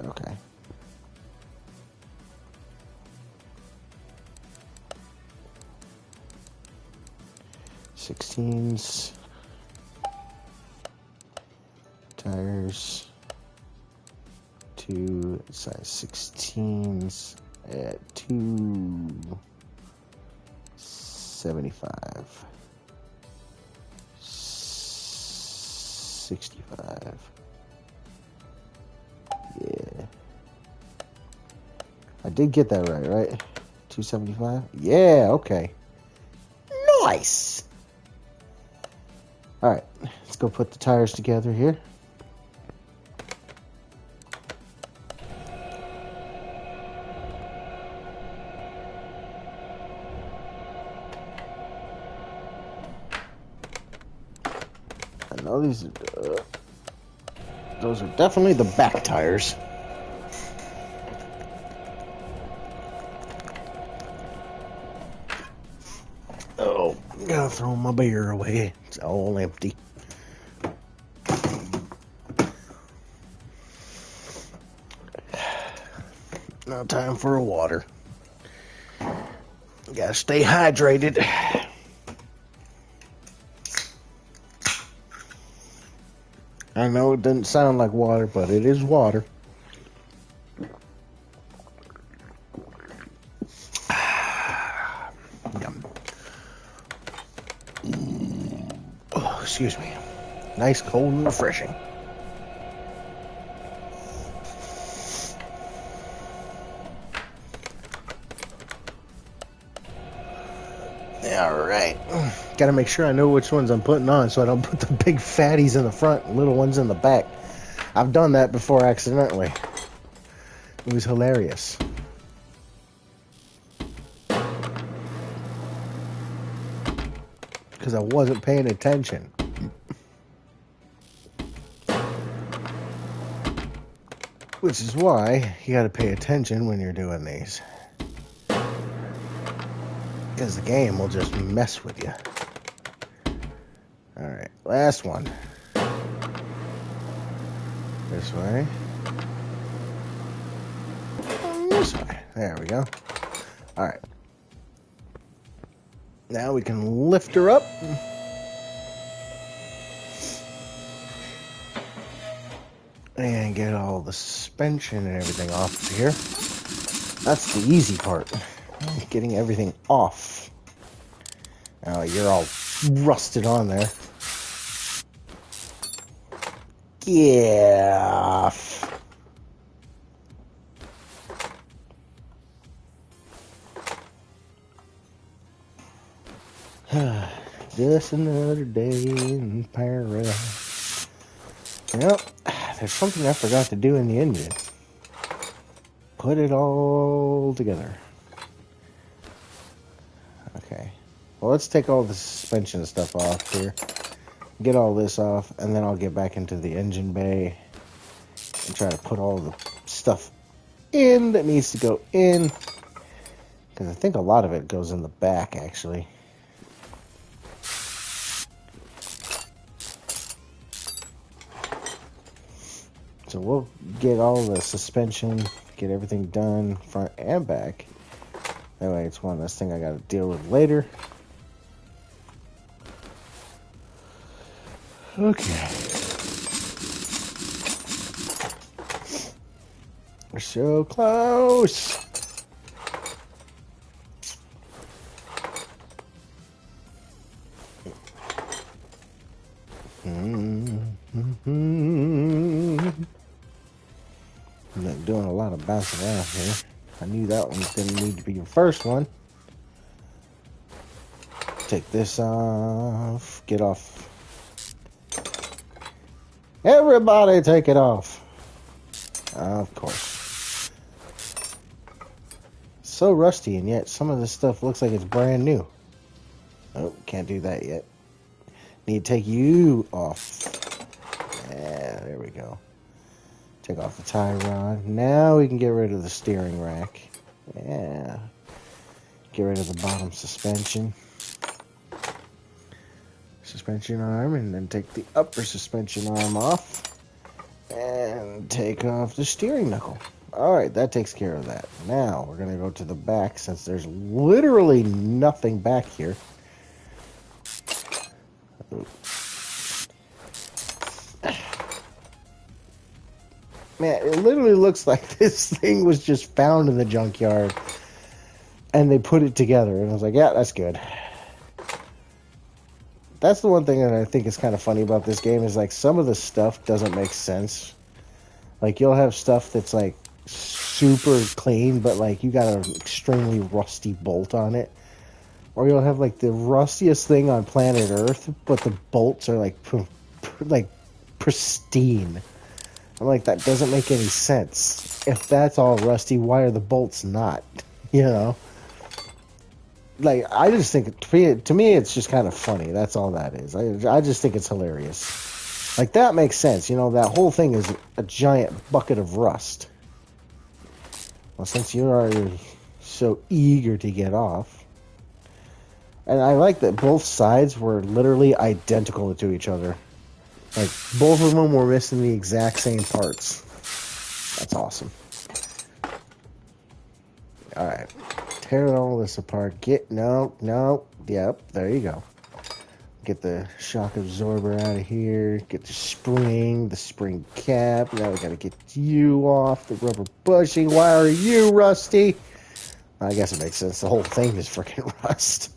Okay. Sixteens, tires, 2 size 16s at 275, 65. Yeah. I did get that right? 275? Yeah, okay. Nice! Alright, let's go put the tires together here. I know these are... those are definitely the back tires. Oh, gotta throw my beer away. It's all empty. Now time for a water. Gotta stay hydrated. I know it doesn't sound like water, but it is water. Yum. Oh, excuse me. Nice, cold, and refreshing. Alright. Gotta make sure I know which ones I'm putting on so I don't put the big fatties in the front and little ones in the back. I've done that before accidentally. It was hilarious. Because I wasn't paying attention. Which is why you gotta pay attention when you're doing these. Because the game will just mess with you. Alright, last one. This way. And this way. There we go. Alright. Now we can lift her up. And get all the suspension and everything off of here. That's the easy part. Getting everything off. Oh, you're all rusted on there. Get off. Just another day in paradise. Yep, there's something I forgot to do in the engine. Put it all together. Okay. Well, let's take all the suspension stuff off here. Get all this off, and then I'll get back into the engine bay and try to put all the stuff in that needs to go in. Because I think a lot of it goes in the back, actually. So we'll get all the suspension, get everything done, front and back. That way it's one less thing I gotta deal with later. Okay. We're so close. I'm not doing a lot of bouncing around here. I knew that one didn't need to be the first one. Take this off. Get off. Everybody take it off. Of course. So rusty, and yet some of this stuff looks like it's brand new. Oh, can't do that yet. Need to take you off. Yeah, there we go. Take off the tie rod. Now we can get rid of the steering rack. Yeah. Get rid of the bottom suspension. Suspension arm, and then take the upper suspension arm off. And take off the steering knuckle. Alright, that takes care of that. Now, we're going to go to the back, since there's literally nothing back here. Man, it literally looks like this thing was just found in the junkyard. And they put it together. And I was like, yeah, that's good. That's the one thing that I think is kind of funny about this game, is like some of the stuff doesn't make sense. Like you'll have stuff that's like super clean, but like you got an extremely rusty bolt on it. Or you'll have like the rustiest thing on planet Earth, but the bolts are like like pristine. I'm like, that doesn't make any sense. If that's all rusty, why are the bolts not? You know? Like, I just think, to me it's just kind of funny. That's all that is. I just think it's hilarious. Like, that makes sense. You know, that whole thing is a giant bucket of rust. Well, since you are so eager to get off. And I like that both sides were literally identical to each other. Like, both of them were missing the exact same parts. That's awesome. Alright. Tear all this apart. No. Yep, there you go. Get the shock absorber out of here. Get the spring cap. Now we gotta get you off. The rubber bushing. Why are you rusty? I guess it makes sense. The whole thing is freaking rust.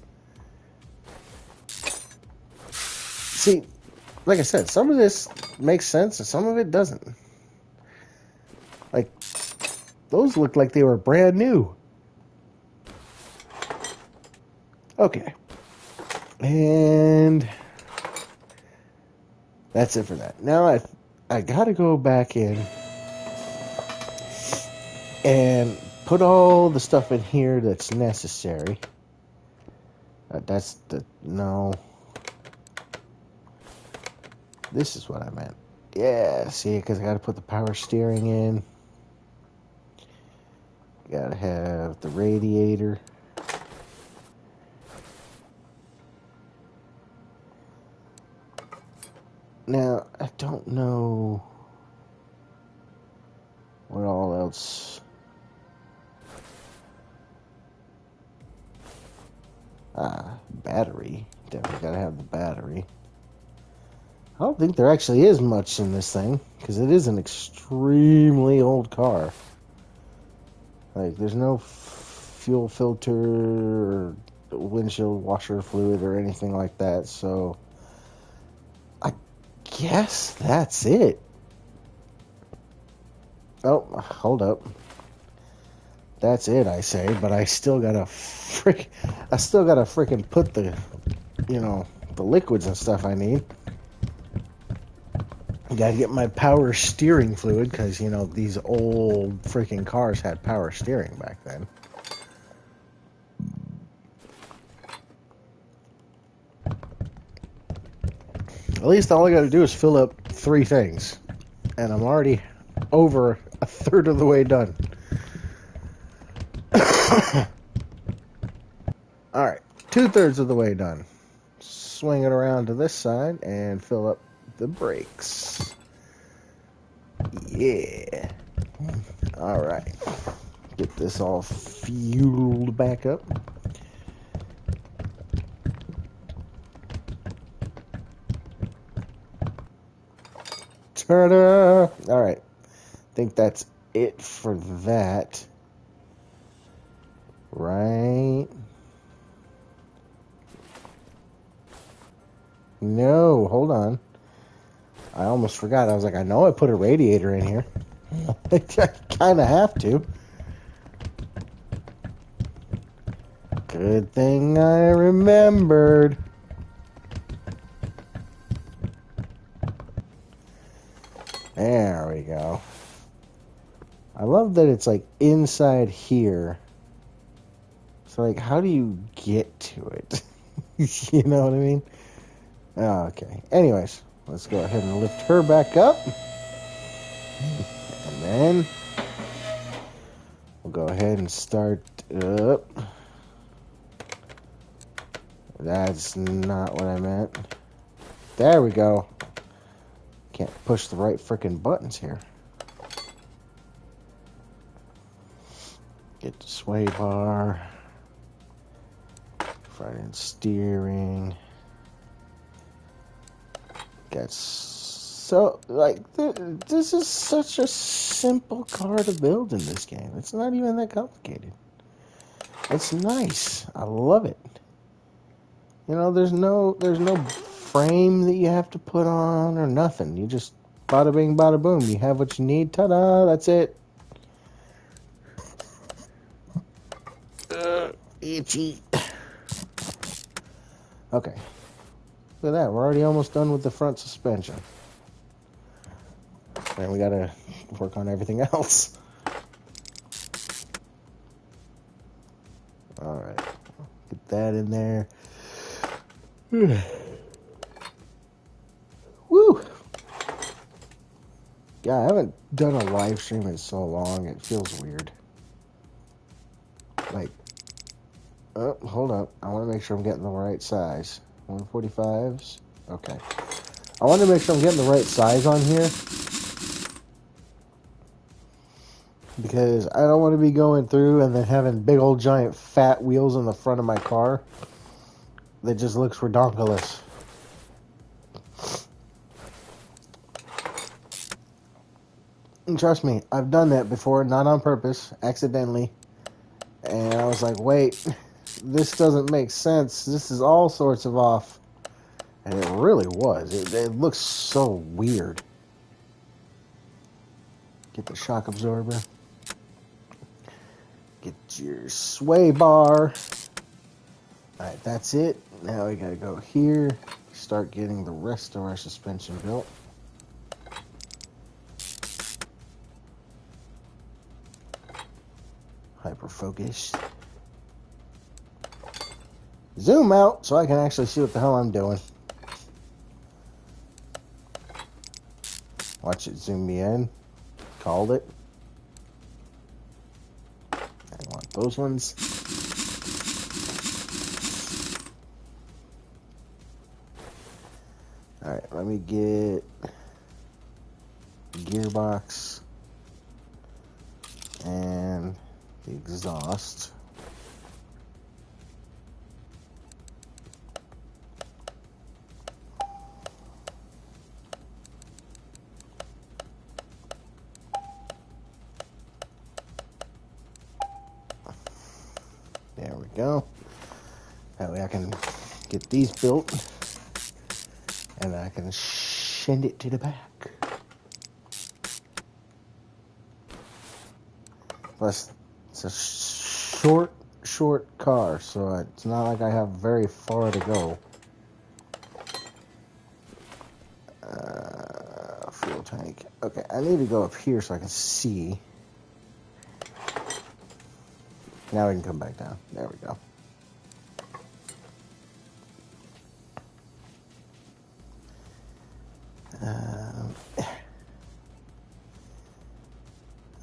See, like I said, some of this makes sense and some of it doesn't. Like, those look like they were brand new. Okay. And that's it for that. Now I gotta go back in and put all the stuff in here that's necessary. No. This is what I meant. Yeah, see, because I gotta put the power steering in. Gotta have the radiator. Now, I don't know what all else. Battery. Definitely gotta have the battery. I don't think there actually is much in this thing, because it is an extremely old car. Like, there's no fuel filter or windshield washer fluid or anything like that, so I guess that's it. Oh, hold up. That's it, I say, but I still gotta freaking put the, the liquids and stuff I need. Gotta get my power steering fluid, because, these old freaking cars had power steering back then. At least all I gotta do is fill up 3 things. And I'm already over a third of the way done. Alright, 2/3 of the way done. Swing it around to this side and fill up the brakes. Yeah. Alright. Get this all fueled back up. Ta-da! Alright. I think that's it for that. Right? No, hold on. I almost forgot. I was like, I know I put a radiator in here. I kind of have to. Good thing I remembered. There we go. I love that it's like inside here. So like, how do you get to it? You know what I mean? Oh, okay. Anyways, let's go ahead and lift her back up. And then we'll go ahead and start up. That's not what I meant. There we go. Can't push the right freaking buttons here. Get the sway bar. Front end steering. That's so, like, this is such a simple car to build in this game. It's not even that complicated. It's nice. I love it. There's no frame that you have to put on or nothing. You just bada bing, bada boom. You have what you need. Ta-da! That's it. Itchy. Okay. Look at that. We're already almost done with the front suspension. And we gotta work on everything else. Alright. Get that in there. Woo! Yeah, I haven't done a live stream in so long. It feels weird. Like, oh, hold up. I want to make sure I'm getting the right size. 145s? Okay. I want to make sure I'm getting the right size on here. Because I don't want to be going through and then having big old giant fat wheels in the front of my car. That just looks redonkulous. And trust me, I've done that before, not on purpose, accidentally. And I was like, wait, this doesn't make sense. This is all sorts of off. And it really was. It looks so weird. Get the shock absorber. Get your sway bar. Alright, that's it. Now we gotta go here. Start getting the rest of our suspension built. Hyper focus. Zoom out so I can actually see what the hell I'm doing. Watch it zoom me in. Called it. I want those ones. Alright, let me get the gearbox and the exhaust. There we go. That way I can get these built and I can send it to the back. Plus, it's a short car, so it's not like I have very far to go. Fuel tank. Okay, I need to go up here so I can see. Now we can come back down. There we go.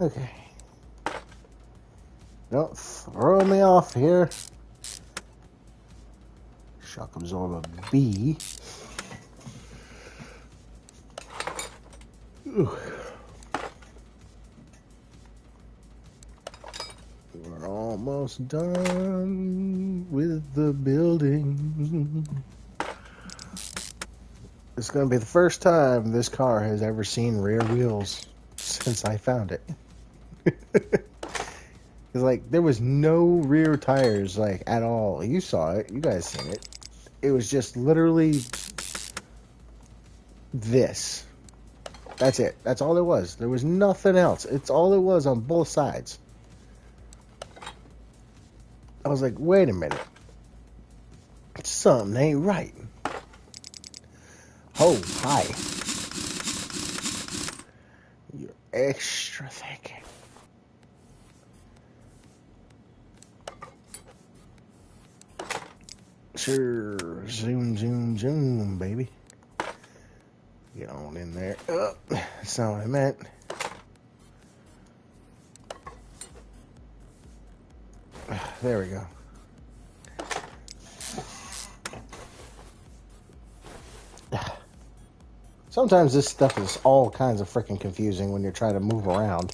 Okay. Don't throw me off here. Shock absorber B. Ooh. We're almost done with the building. It's going to be the first time this car has ever seen rear wheels since I found it. Because, like, there was no rear tires, like, at all. You saw it. You guys seen it. It was just literally this. That's it. That's all it was. There was nothing else. It's all it was on both sides. I was like, wait a minute. Something ain't right. Oh, hi. You're extra thick. Sure. Zoom, zoom, zoom, baby. Get on in there. Oh, that's not what I meant. There we go. Sometimes this stuff is all kinds of freaking confusing when you're trying to move around.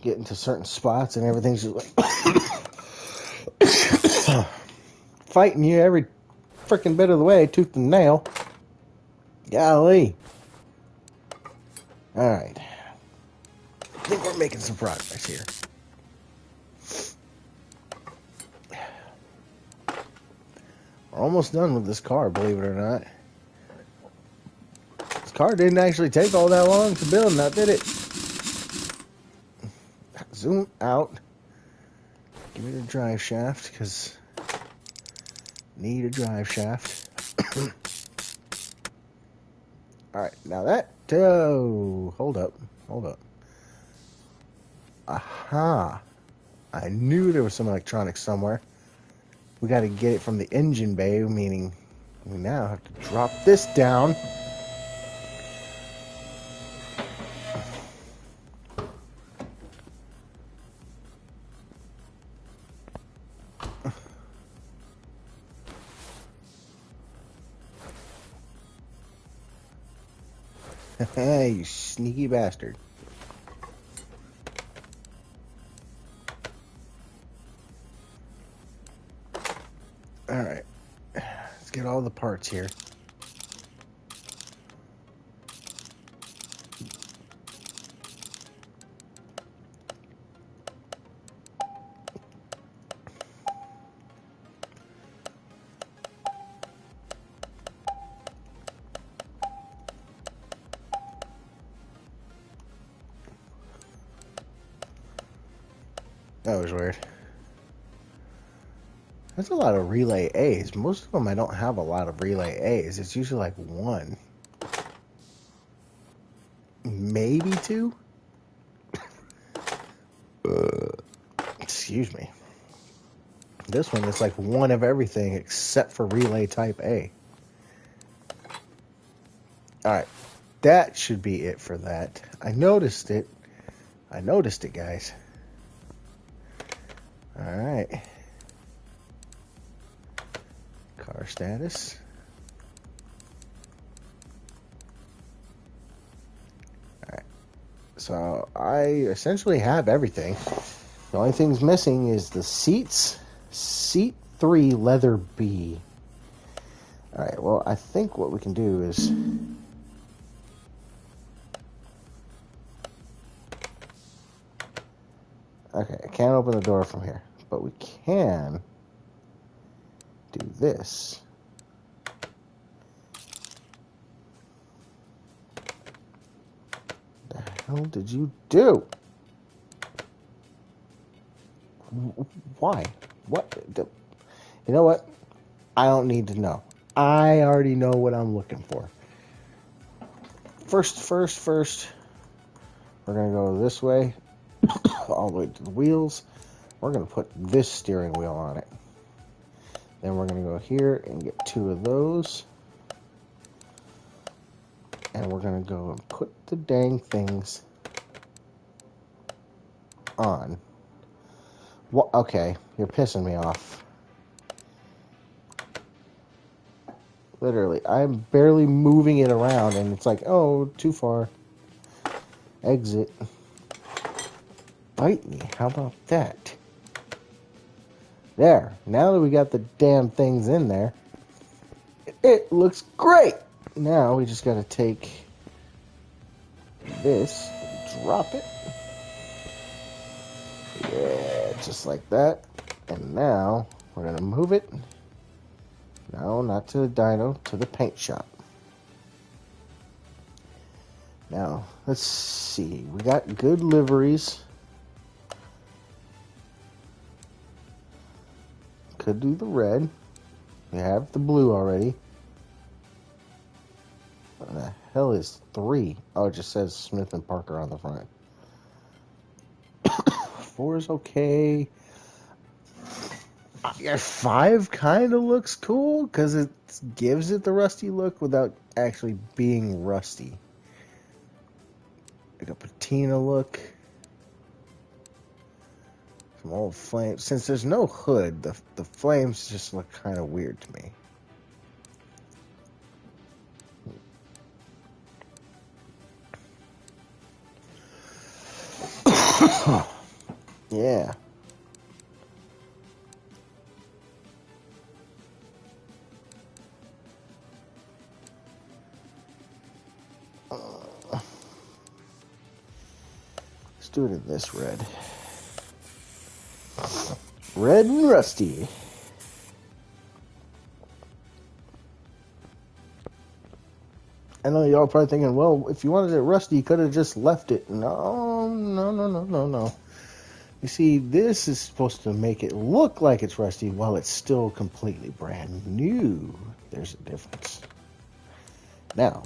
Get into certain spots and everything's just like fighting you every freaking bit of the way, tooth and nail. Golly. Alright. I think we're making some progress here. We're almost done with this car, believe it or not. This car didn't actually take all that long to build, now did it? Zoom out. Give me the drive shaft, because need a drive shaft. Alright, now that... Oh, hold up. Aha. I knew there was some electronics somewhere. We got to get it from the engine bay, meaning we now have to drop this down. Hey, you sneaky bastard. Alright. Let's get all the parts here. That was weird. That's a lot of relay A's. Most of them I don't have a lot of relay A's. It's usually like one. Maybe two? Excuse me. This one is like one of everything except for relay type A. Alright. That should be it for that. I noticed it, guys. Alright. Car status. Alright. So I essentially have everything. The only thing's missing is the seats. Seat 3 leather B. Alright, well, I think what we can do is... Okay, I can't open the door from here, but we can do this. What the hell did you do? Why? What? You know what? I don't need to know. I already know what I'm looking for. First, we're going to go this way, all the way to the wheels. We're going to put this steering wheel on it. Then we're going to go here and get 2 of those. And we're going to go and put the dang things on. Well, okay, you're pissing me off. Literally, I'm barely moving it around and it's like, oh, too far. Exit. Bite me. How about that? There. Now that we got the damn things in there, it looks great. Now we just got to take this, drop it. Yeah, just like that. And now we're going to move it. No, not to the dyno, to the paint shop. Now, let's see. We got good liveries. Could do the red. We have the blue already. What the hell is 3? Oh, it just says Smith and Parker on the front. 4 is okay. Yeah, 5 kind of looks cool because it gives it the rusty look without actually being rusty. Like a patina look. Some old flames. Since there's no hood, the flames just look kind of weird to me. Yeah. Let's do it in this red. Red and rusty. I know y'all probably thinking, well, if you wanted it rusty, you could have just left it. No. You see, this is supposed to make it look like it's rusty while it's still completely brand new. There's a difference. Now,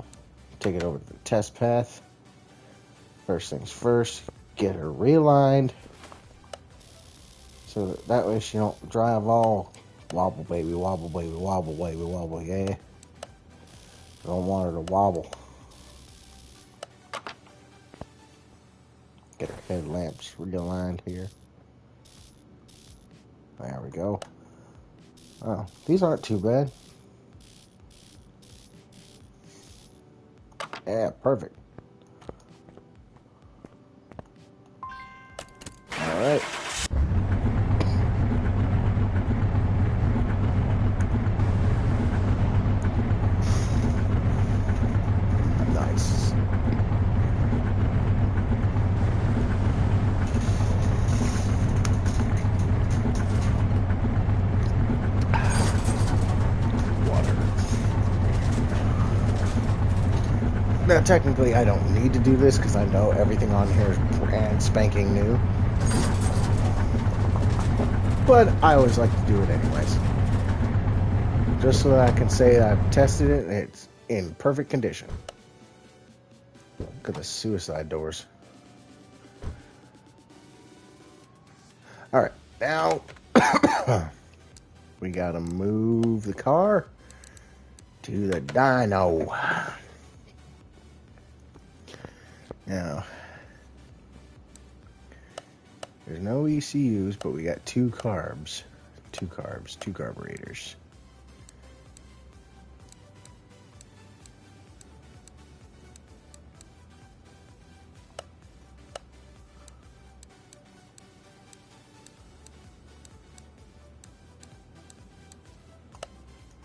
take it over to the test path. First things first, get her realigned. So that way she don't drive all wobble baby, wobble baby, wobble baby, wobble, yeah. Don't want her to wobble. Get her headlamps realigned here. There we go. Oh, these aren't too bad. Yeah, perfect. Alright. Nice. Water. Now, technically, I don't need to do this because I know everything on here is brand spanking new. But I always like to do it anyways. Just so that I can say that I've tested it and it's in perfect condition. Look at the suicide doors. Alright, now we gotta move the car to the dyno. Now, there's no ECUs, but we got two carburetors.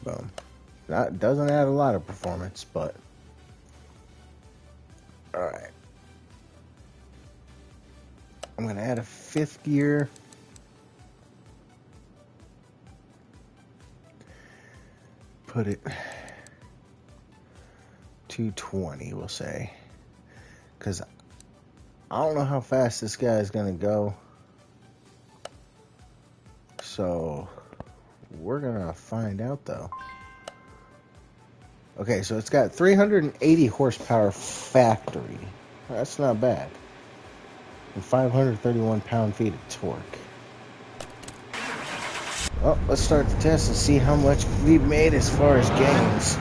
Boom. That doesn't add a lot of performance, but alright. I'm gonna add a fifth gear. Put it 220, we'll say. Because I don't know how fast this guy is gonna go. So we're gonna find out though. Okay, so it's got 380 horsepower factory. That's not bad. And 531 pound-feet of torque. Well, let's start the test and see how much we've made as far as gains.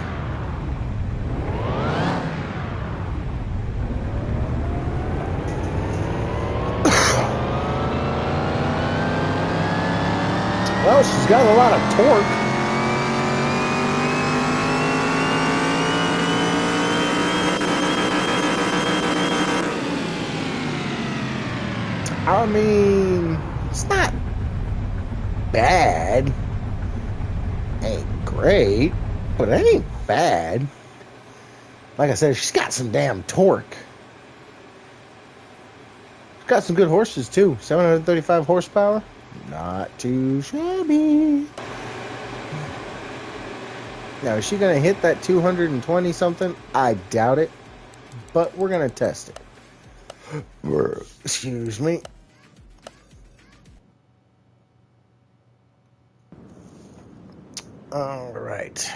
Well, she's got a lot of torque. I mean, it's not bad. Ain't great, but it ain't bad. Like I said, she's got some damn torque. She's got some good horses too. 735 horsepower. Not too shabby. Now, is she gonna hit that 220 something? I doubt it. But we're gonna test it. Excuse me. All right.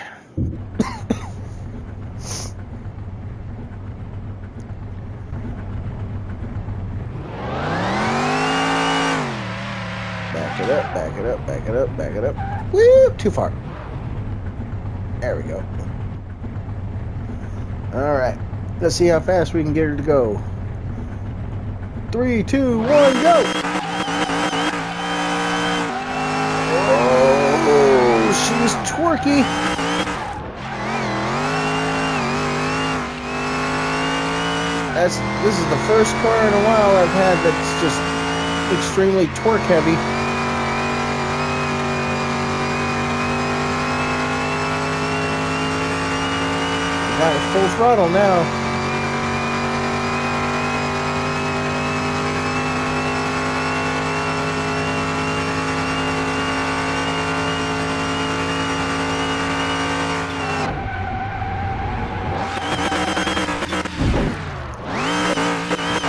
Back it up, back it up, back it up, back it up. Woo! Too far. There we go. All right. Let's see how fast we can get her to go. 3, 2, 1, go! Oh, she's twerky. This is the first car in a while I've had that's just extremely torque heavy. Got it full throttle now.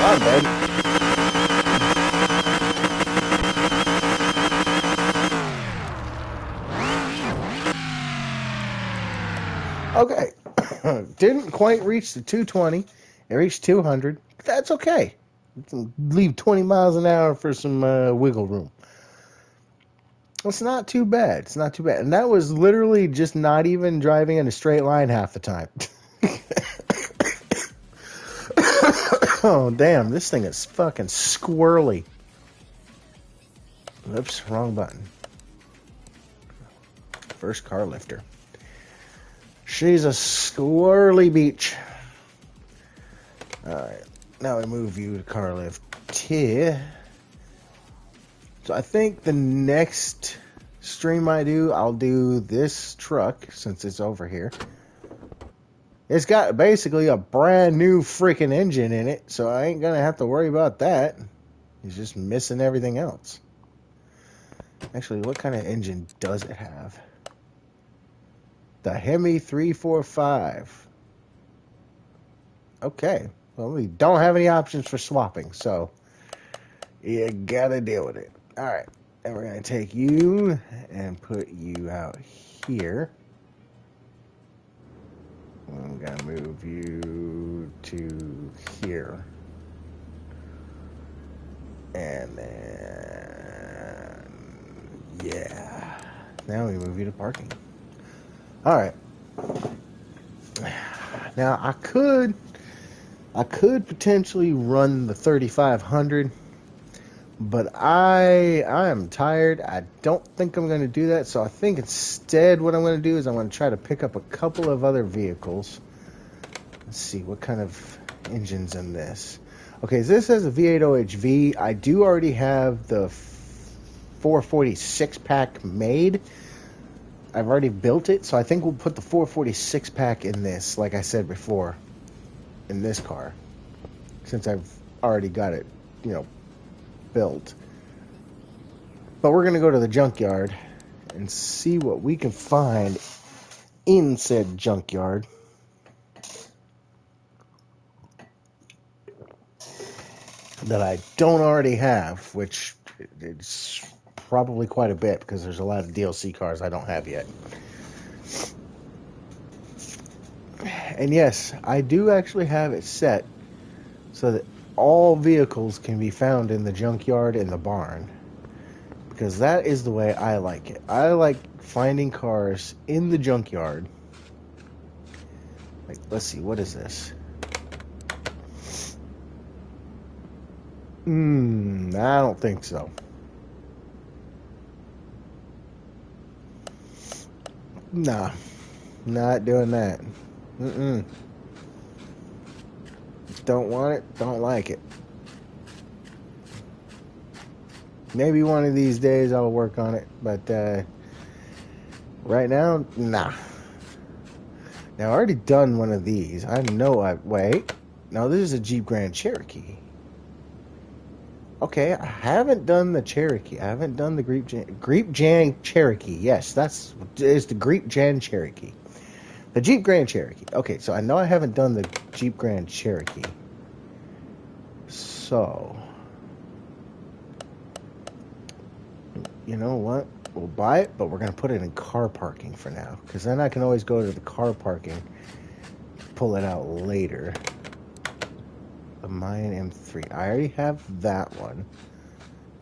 I'm dead. Okay. Didn't quite reach the 220. It reached 200. That's okay. You can leave 20 miles an hour for some wiggle room. It's not too bad. It's not too bad. And that was literally just not even driving in a straight line half the time. Oh, damn. This thing is fucking squirrely. Oops, wrong button. First car lifter. She's a squirrely beach. Alright. Now we move you to car lift here. So I think the next stream I do, I'll do this truck since it's over here. It's got basically a brand new freaking engine in it, so I ain't gonna have to worry about that. It's just missing everything else. Actually, what kind of engine does it have? The Hemi 345. Okay. Well, we don't have any options for swapping, so you gotta deal with it. Alright. And we're gonna take you and put you out here. I'm gonna move you to here. And then, yeah. Now we move you to parking. Alright. Now I could potentially run the 3500, but I am tired. I don't think I'm going to do that, so I think instead what I'm going to do is I'm going to try to pick up a couple of other vehicles. Let's see, what kind of engine's in this? Okay, this has a V8 OHV. I do already have the 446 pack made. I've already built it, so I think we'll put the 446 pack in this, like I said before, in this car, since I've already got it, built. But we're going to go to the junkyard and see what we can find in said junkyard. That I don't already have, which it's probably quite a bit because there's a lot of DLC cars I don't have yet. And yes, I do actually have it set so that all vehicles can be found in the junkyard and the barn, because that is the way I like it. I like finding cars in the junkyard. Like, let's see, what is this? I don't think so. Nah, not doing that. Don't want it, don't like it. Maybe one of these days I'll work on it, but right now, nah. Now, I already done one of these. I know wait. Now, this is a Jeep Grand Cherokee. Okay, I haven't done the Cherokee. I haven't done the Jeep Jan Cherokee. Yes, it's the Jeep Jan Cherokee. The Jeep Grand Cherokee. Okay, so I know I haven't done the Jeep Grand Cherokee. So, you know what? We'll buy it, but we're going to put it in car parking for now, because then I can always go to the car parking, pull it out later. The Mayan M3. I already have that one.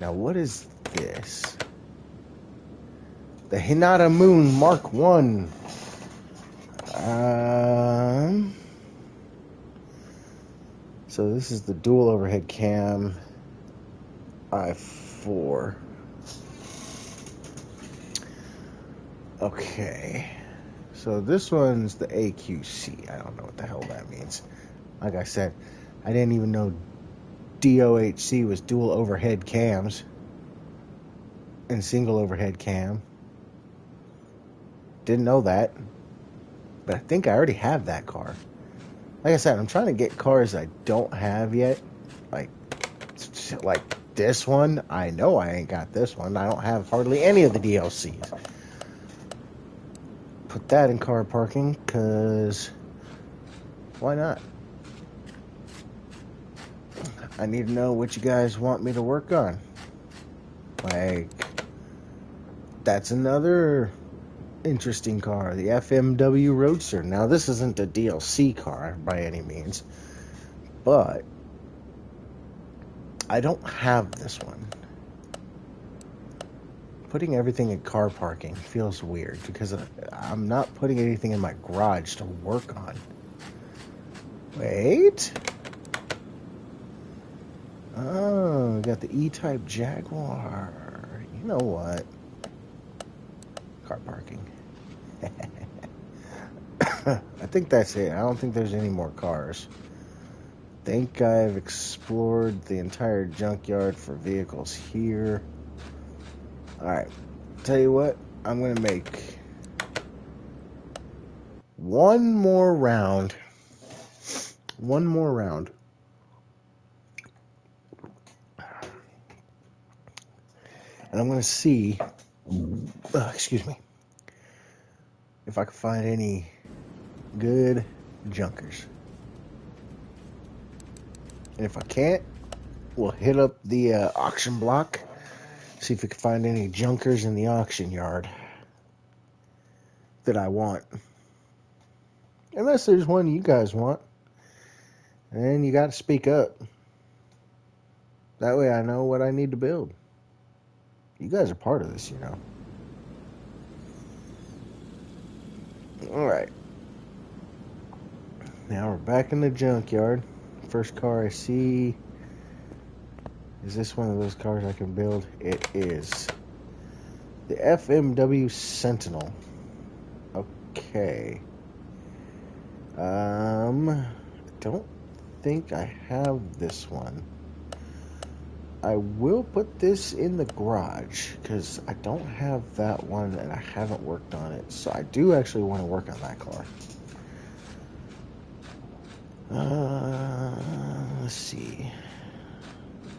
Now, what is this? The Hinata Moon Mark 1. So this is the dual overhead cam i4. Okay. So this one's the AQC. I don't know what the hell that means. Like I said, I didn't even know DOHC was dual overhead cams and single overhead cam. Didn't know that. But I think I already have that car. Like I said, I'm trying to get cars I don't have yet. Like this one. I know I ain't got this one. I don't have hardly any of the DLCs. Put that in car parking, because why not? I need to know what you guys want me to work on. Like, that's another interesting car, the FMW Roadster. Now, this isn't a DLC car by any means, but I don't have this one. Putting everything in car parking feels weird because I'm not putting anything in my garage to work on. Wait. Oh, we got the E-Type Jaguar. You know what? Car parking. I think that's it. I don't think there's any more cars. Think I've explored the entire junkyard for vehicles here. Alright. Tell you what, I'm going to make one more round. One more round. And I'm going to see, excuse me, if I can find any good junkers. And if I can't, we'll hit up the auction block, see if we can find any junkers in the auction yard that I want. Unless there's one you guys want. And you got to speak up. That way I know what I need to build. You guys are part of this, you know. Alright. Now we're back in the junkyard. First car I see. Is this one of those cars I can build? It is. The FMW Sentinel. Okay. I don't think I have this one. I will put this in the garage because I don't have that one and I haven't worked on it. So I do actually want to work on that car. Let's see.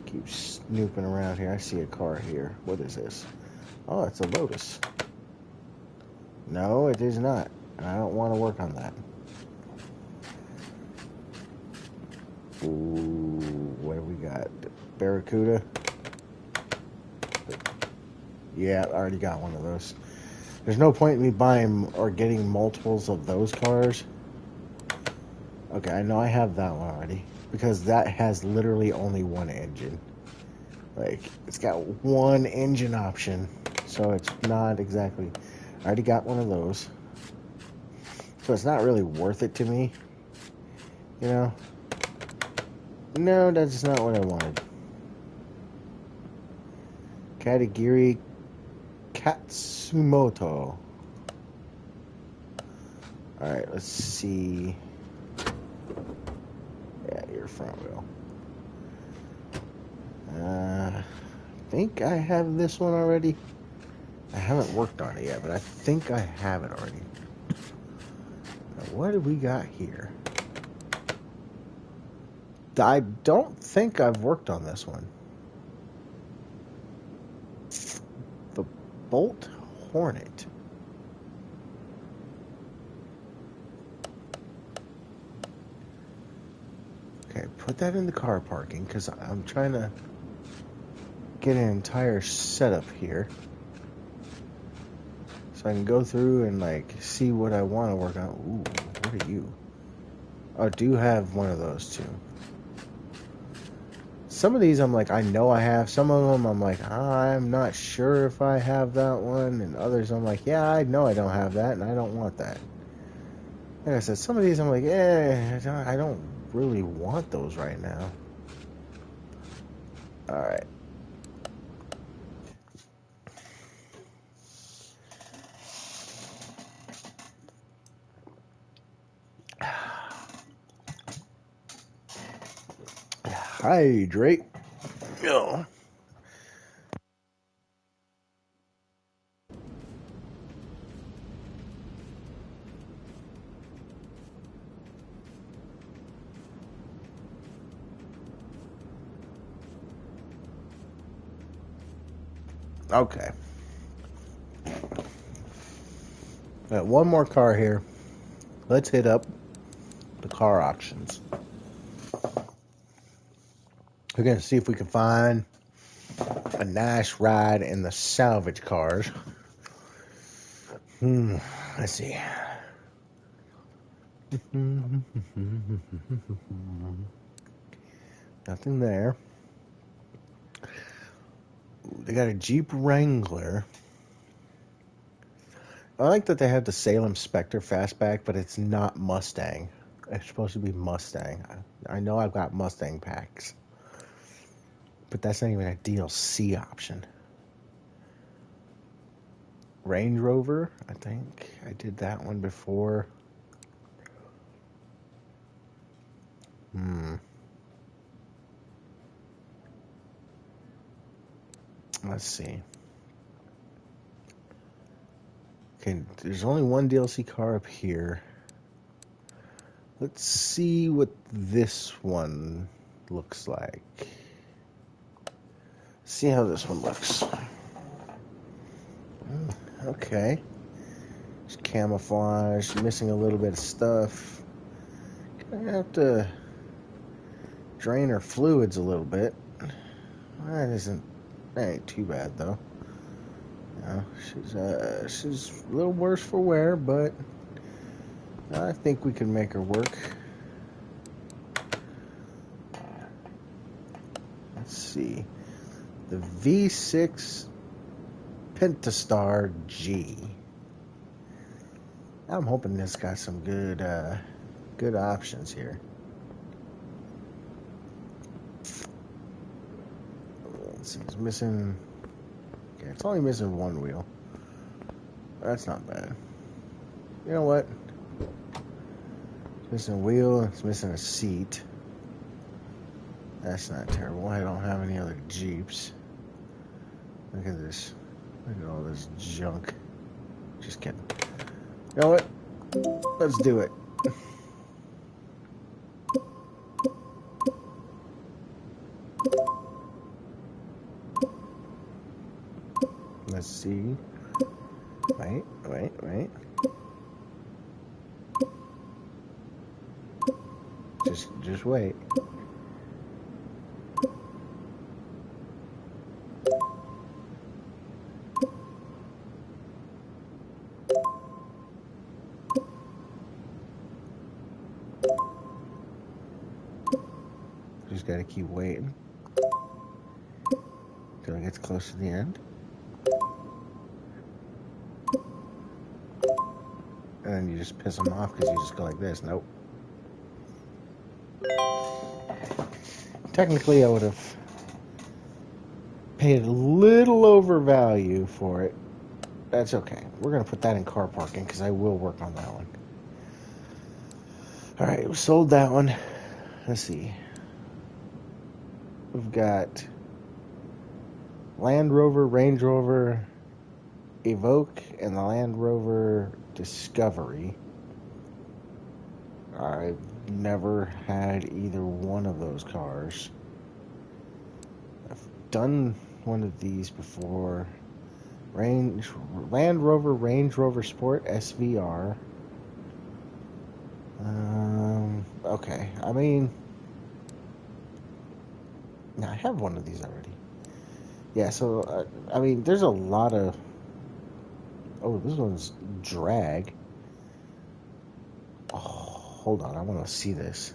Keep snooping around here. I see a car here. What is this? Oh, it's a Lotus. No, it is not. And I don't want to work on that. Ooh, what have we got? Barracuda. Yeah, I already got one of those. There's no point in me buying or getting multiples of those cars. Okay, I know I have that one already. Because that has literally only one engine. Like, it's got one engine option. So it's not exactly... I already got one of those. So it's not really worth it to me. You know? No, that's not what I wanted. Katagiri Katsumoto. Alright, let's see. Yeah, your front wheel. I think I have this one already. I haven't worked on it yet, but I think I have it already. Now, what do we got here? I don't think I've worked on this one. The Bolt Hornet. Okay, put that in the car parking because I'm trying to get an entire setup here. So I can go through and like see what I want to work on. Ooh, what are you? I do have one of those too. Some of these I'm like, I know I have. Some of them I'm like, I'm not sure if I have that one. And others I'm like, yeah, I know I don't have that and I don't want that. Like I said, some of these I'm like, I don't really want those right now. Alright. Hydrate. No. Okay. Got one more car here. Let's hit up the car auctions. We're going to see if we can find a nice ride in the salvage cars. Let's see. Nothing there. They got a Jeep Wrangler. I like that they have the Salem Spectre fastback, but it's not Mustang. It's supposed to be Mustang. I know I've got Mustang packs, but that's not even a DLC option. Range Rover, I think I did that one before. Let's see. Okay, there's only one DLC car up here. Let's see what this one looks like. See how this one looks. Okay. It's camouflage, missing a little bit of stuff. Gonna have to drain her fluids a little bit. That ain't too bad though. You know, she's a little worse for wear, but I think we can make her work. Let's see. The V6 Pentastar G. I'm hoping this got some good options here. Let's see, it's missing. Okay, it's only missing one wheel. That's not bad. You know what? It's missing a wheel. It's missing a seat. That's not terrible. I don't have any other Jeeps. Look at this. Look at all this junk. Just kidding. You know what? Let's do it. Let's see. Wait. Just wait. Just gotta keep waiting till it gets close to the end. And then you just piss them off because you just go like this. Nope. Technically, I would have paid a little over value for it. That's okay. We're going to put that in car parking because I will work on that one. All right, we sold that one. Let's see. We've got Land Rover, Range Rover, Evoque, and the Land Rover Discovery. I've never had either one of those cars. I've done one of these before. Land Rover, Range Rover Sport SVR. Okay. I mean, I have one of these already. Yeah, so, I mean, there's a lot of... Oh, this one's drag. Oh, hold on. I want to see this.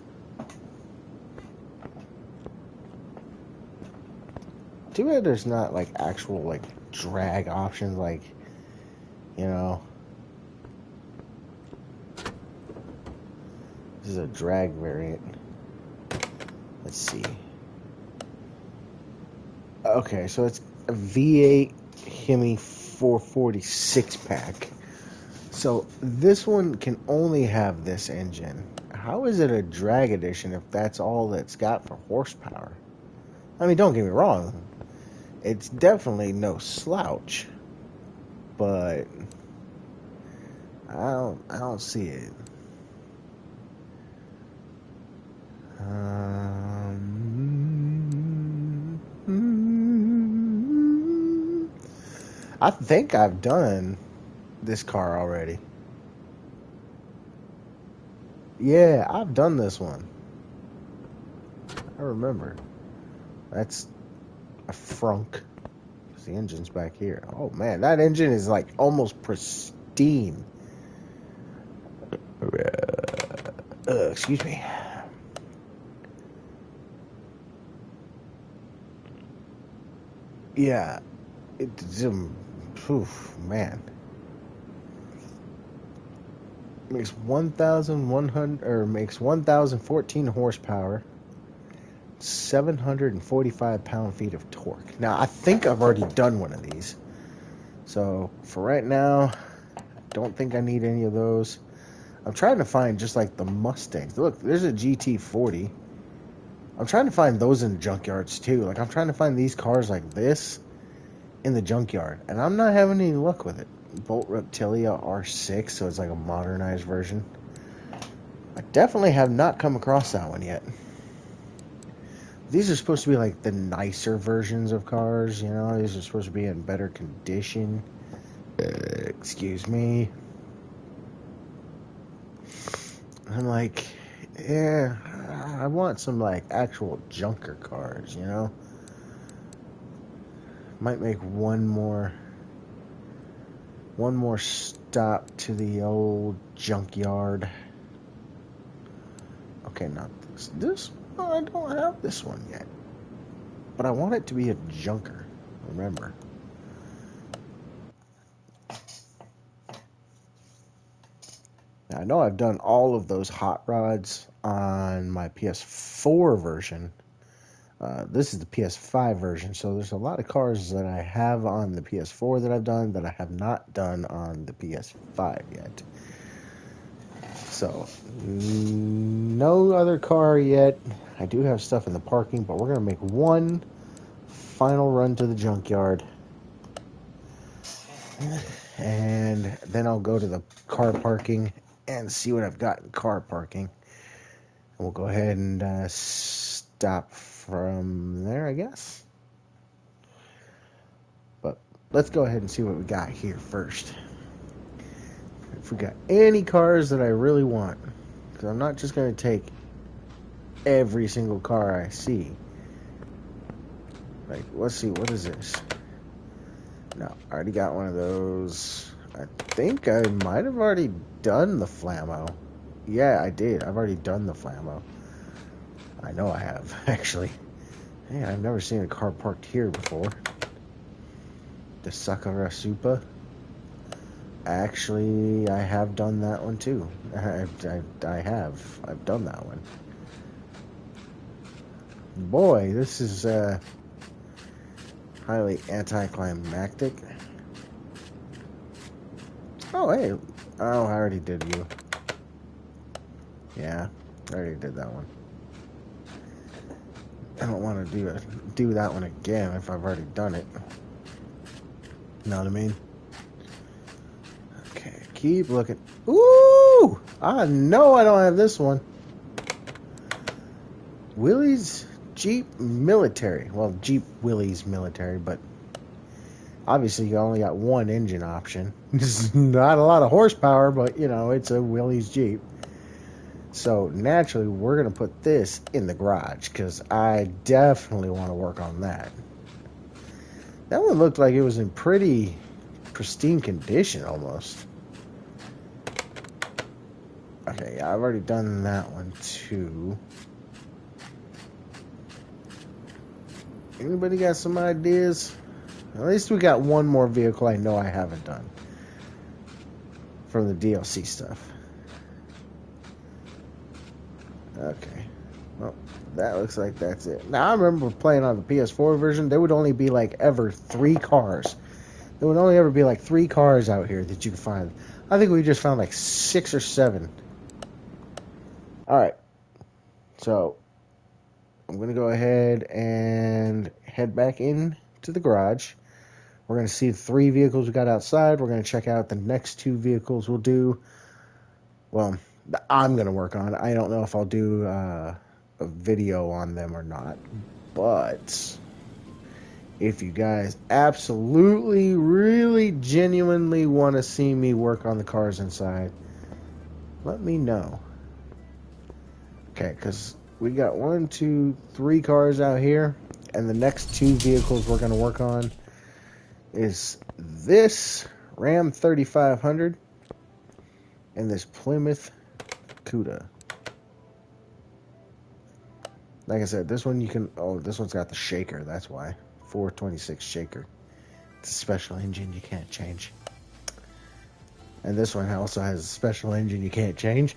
Too bad there's not, like, actual, like, drag options, like, you know... This is a drag variant. Let's see. Okay, so it's a V8 Hemi 446 pack. So this one can only have this engine. How is it a drag edition if that's all it's got for horsepower? I mean, don't get me wrong. It's definitely no slouch. But I don't see it. I think I've done this car already. Yeah, I've done this one. I remember. That's a frunk. The engine's back here. Oh man, that engine is like almost pristine. 15. Excuse me. Yeah, it's man. Makes 1,100 or makes 1,014 horsepower, 745 pound-feet of torque. Now, I think I've already done one of these. So, for right now, I don't think I need any of those. I'm trying to find just like the Mustangs. Look, there's a GT40. I'm trying to find those in junkyards too. Like, I'm trying to find these cars like this in the junkyard, and I'm not having any luck with it. Bolt Reptilia R6, so it's like a modernized version. I definitely have not come across that one yet. These are supposed to be like the nicer versions of cars, you know. These are supposed to be in better condition. Excuse me. I'm like, yeah, I want some like actual junker cars, you know. Might make one more stop to the old junkyard. Okay, not this. Oh, I don't have this one yet, but I want it to be a junker. Remember. Now, I know I've done all of those hot rods on my PS4 version. This is the PS5 version, so there's a lot of cars that I have on the PS4 that I've done that I have not done on the PS5 yet. So, no other car yet. I do have stuff in the parking, but we're going to make one final run to the junkyard. And then I'll go to the car parking and see what I've got in car parking. And we'll go ahead and stop from there, I guess. But let's go ahead and see what we got here first. If we got any cars that I really want, because I'm not just going to take every single car I see. Like, let's see, what is this? No, I already got one of those. I think I might have already done the Flammo. Yeah, I did. I've already done the Flammo. I know I have, actually. Hey, I've never seen a car parked here before. The Sakura Supa. Actually, I have done that one too. I have. I've done that one. Boy, this is highly anticlimactic. Oh, hey. Oh, I already did you. Yeah, I already did that one. I don't want to do that one again if I've already done it. Know what I mean? Okay, keep looking. Ooh! I know I don't have this one. Willys Jeep Military. Well, Jeep Willys Military, but obviously you only got one engine option. It's not a lot of horsepower, but, you know, it's a Willys Jeep. So, naturally, we're going to put this in the garage, because I definitely want to work on that. That one looked like it was in pretty pristine condition, almost. Okay, yeah, I've already done that one, too. Anybody got some ideas? At least we got one more vehicle I know I haven't done from the DLC stuff. Okay. Well, that looks like that's it. Now, I remember playing on the PS4 version, there would only be like ever 3 cars. There would only ever be like 3 cars out here that you could find. I think we just found like 6 or 7. Alright. So, I'm going to go ahead and head back in to the garage. We're going to see the 3 vehicles we got outside. We're going to check out the next 2 vehicles we'll do. Well, I'm going to work on. I don't know if I'll do a video on them or not. But if you guys absolutely, really, genuinely want to see me work on the cars inside, let me know. Okay, because we got 1, 2, 3 cars out here. And the next 2 vehicles we're going to work on is this Ram 3500. And this Plymouth Cuda. Like I said, this one you can... Oh, this one's got the shaker, that's why. 426 shaker. It's a special engine you can't change. And this one also has a special engine you can't change.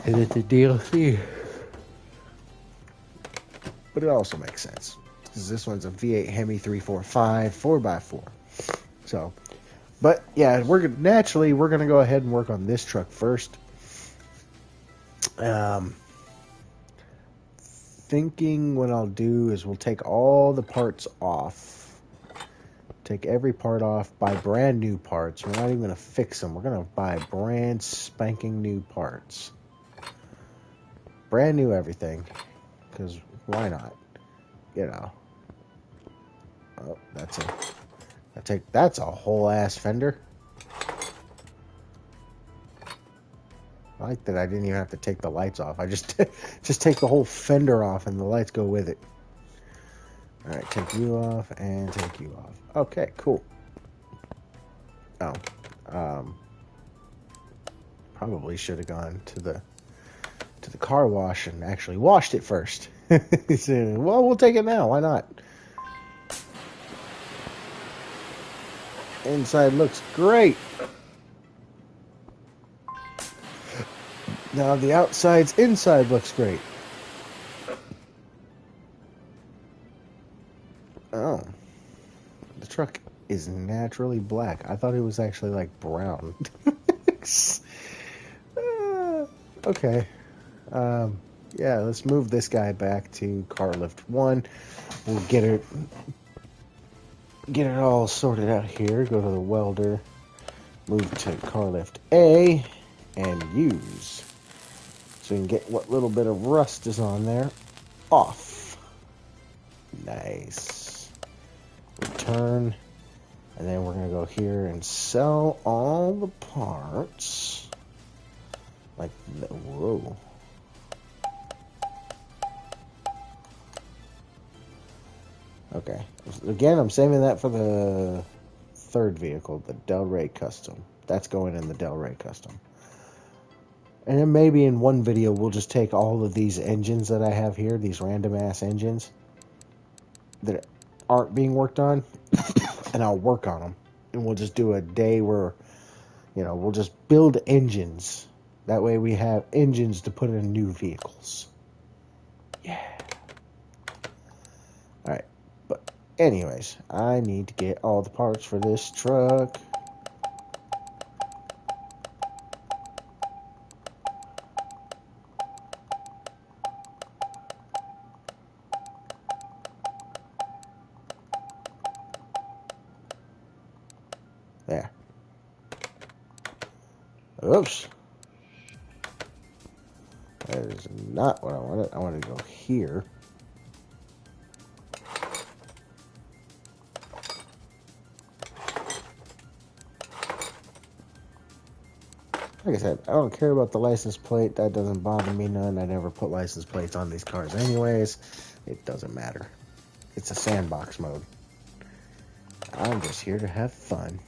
And it's a DLC. But it also makes sense. Because this one's a V8 Hemi 345 4x4. So, but yeah, we're going to go ahead and work on this truck first. Thinking what I'll do is we'll take all the parts off. Take every part off, buy brand new parts. We're not even going to fix them. We're going to buy brand spanking new parts. Brand new everything. Because why not? You know. Oh, that's a whole ass fender. I like that I didn't even have to take the lights off. I just take the whole fender off and the lights go with it. Alright, take you off and take you off. Okay, cool. Oh. Probably should have gone to the car wash and actually washed it first. He said, well, we'll take it now. Why not? Inside looks great. Now the outside's inside looks great. Oh. The truck is naturally black. I thought it was actually like brown. Okay. Yeah, let's move this guy back to car lift 1. We'll get it all sorted out here. Go to the welder. Move to car lift A and use. So we can get what little bit of rust is on there off. Nice. Return. And then we're going to go here and sell all the parts. Like, whoa. Okay. Again, I'm saving that for the third vehicle, the Del Rey Custom. That's going in the Del Rey Custom. And then maybe in one video, we'll just take all of these engines that I have here, these random-ass engines that aren't being worked on, and I'll work on them. And we'll just do a day where, you know, we'll just build engines. That way we have engines to put in new vehicles. Yeah. Alright. But anyways, I need to get all the parts for this truck. There. Oops. That is not what I wanted. I wanted to go here. Like I said, I don't care about the license plate. That doesn't bother me none. I never put license plates on these cars anyways. It doesn't matter. It's a sandbox mode. I'm just here to have fun.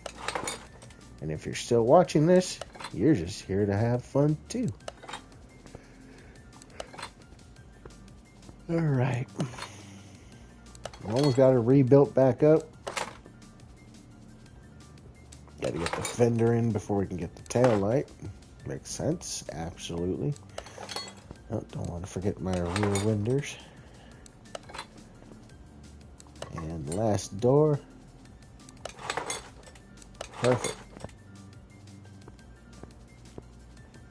And if you're still watching this, you're just here to have fun too. Alright. Almost got it rebuilt back up. Gotta get the fender in before we can get the tail light. Makes sense. Absolutely. Oh, don't want to forget my rear windows. And last door. Perfect.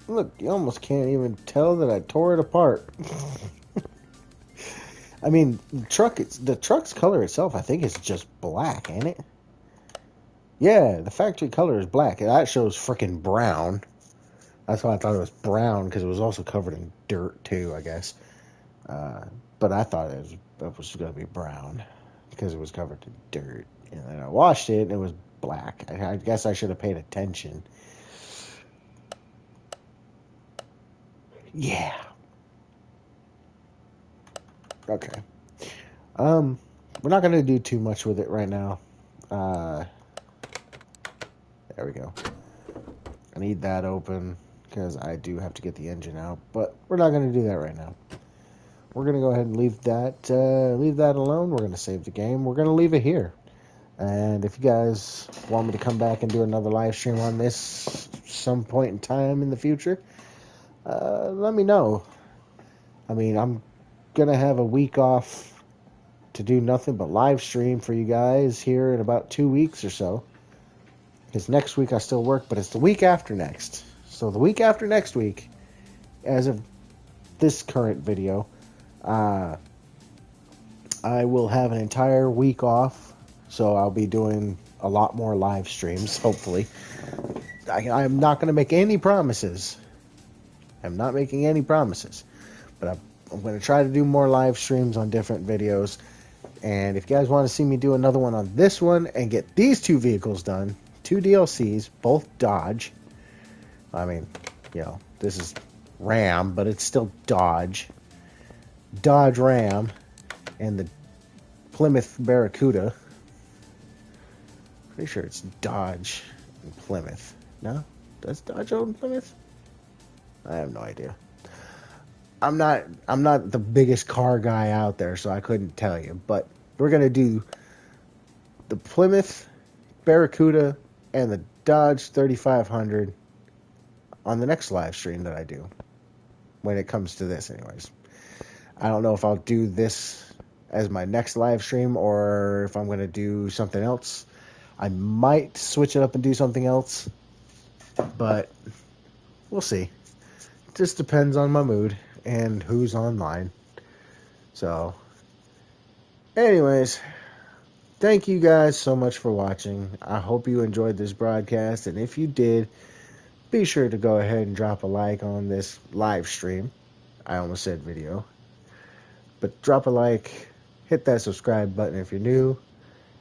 Look, you almost can't even tell that I tore it apart. I mean, the truck's color itself, I think, is just black, ain't it? Yeah, the factory color is black. That shows freaking brown. That's why I thought it was brown, because it was also covered in dirt, too, I guess. But I thought it was going to be brown, because it was covered in dirt. And then I washed it, and it was black. I guess I should have paid attention. Yeah. Okay. We're not going to do too much with it right now. There we go. I need that open because I do have to get the engine out, but we're not going to do that right now. We're going to go ahead and leave that alone. We're going to save the game. We're going to leave it here. And if you guys want me to come back and do another live stream on this some point in time in the future, let me know. I mean, I'm going to have a week off to do nothing but live stream for you guys here in about 2 weeks or so. Because next week I still work, but it's the week after next. So the week after next week, as of this current video, I will have an entire week off. So I'll be doing a lot more live streams, hopefully. I'm not going to make any promises. I'm not making any promises. But I'm going to try to do more live streams on different videos. And if you guys want to see me do another one on this one and get these two vehicles done, 2 DLCs, both Dodge. I mean, you know, this is Ram, but it's still Dodge. Dodge Ram and the Plymouth Barracuda. Pretty sure it's Dodge and Plymouth. No? Does Dodge own Plymouth? I have no idea. I'm not the biggest car guy out there, so I couldn't tell you. But we're gonna do the Plymouth Barracuda and the Dodge 3500 on the next live stream that I do. When it comes to this, anyways. I don't know if I'll do this as my next live stream or if I'm gonna do something else. I might switch it up and do something else, but we'll see. It just depends on my mood and who's online. So, anyways, thank you guys so much for watching. I hope you enjoyed this broadcast, and if you did, be sure to go ahead and drop a like on this live stream. I almost said video. But drop a like, hit that subscribe button if you're new,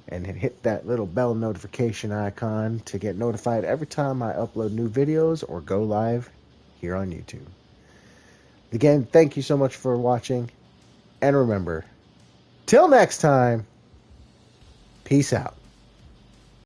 and hit that little bell notification icon to get notified every time I upload new videos or go live here on YouTube. Again, thank you so much for watching, and remember, till next time, peace out.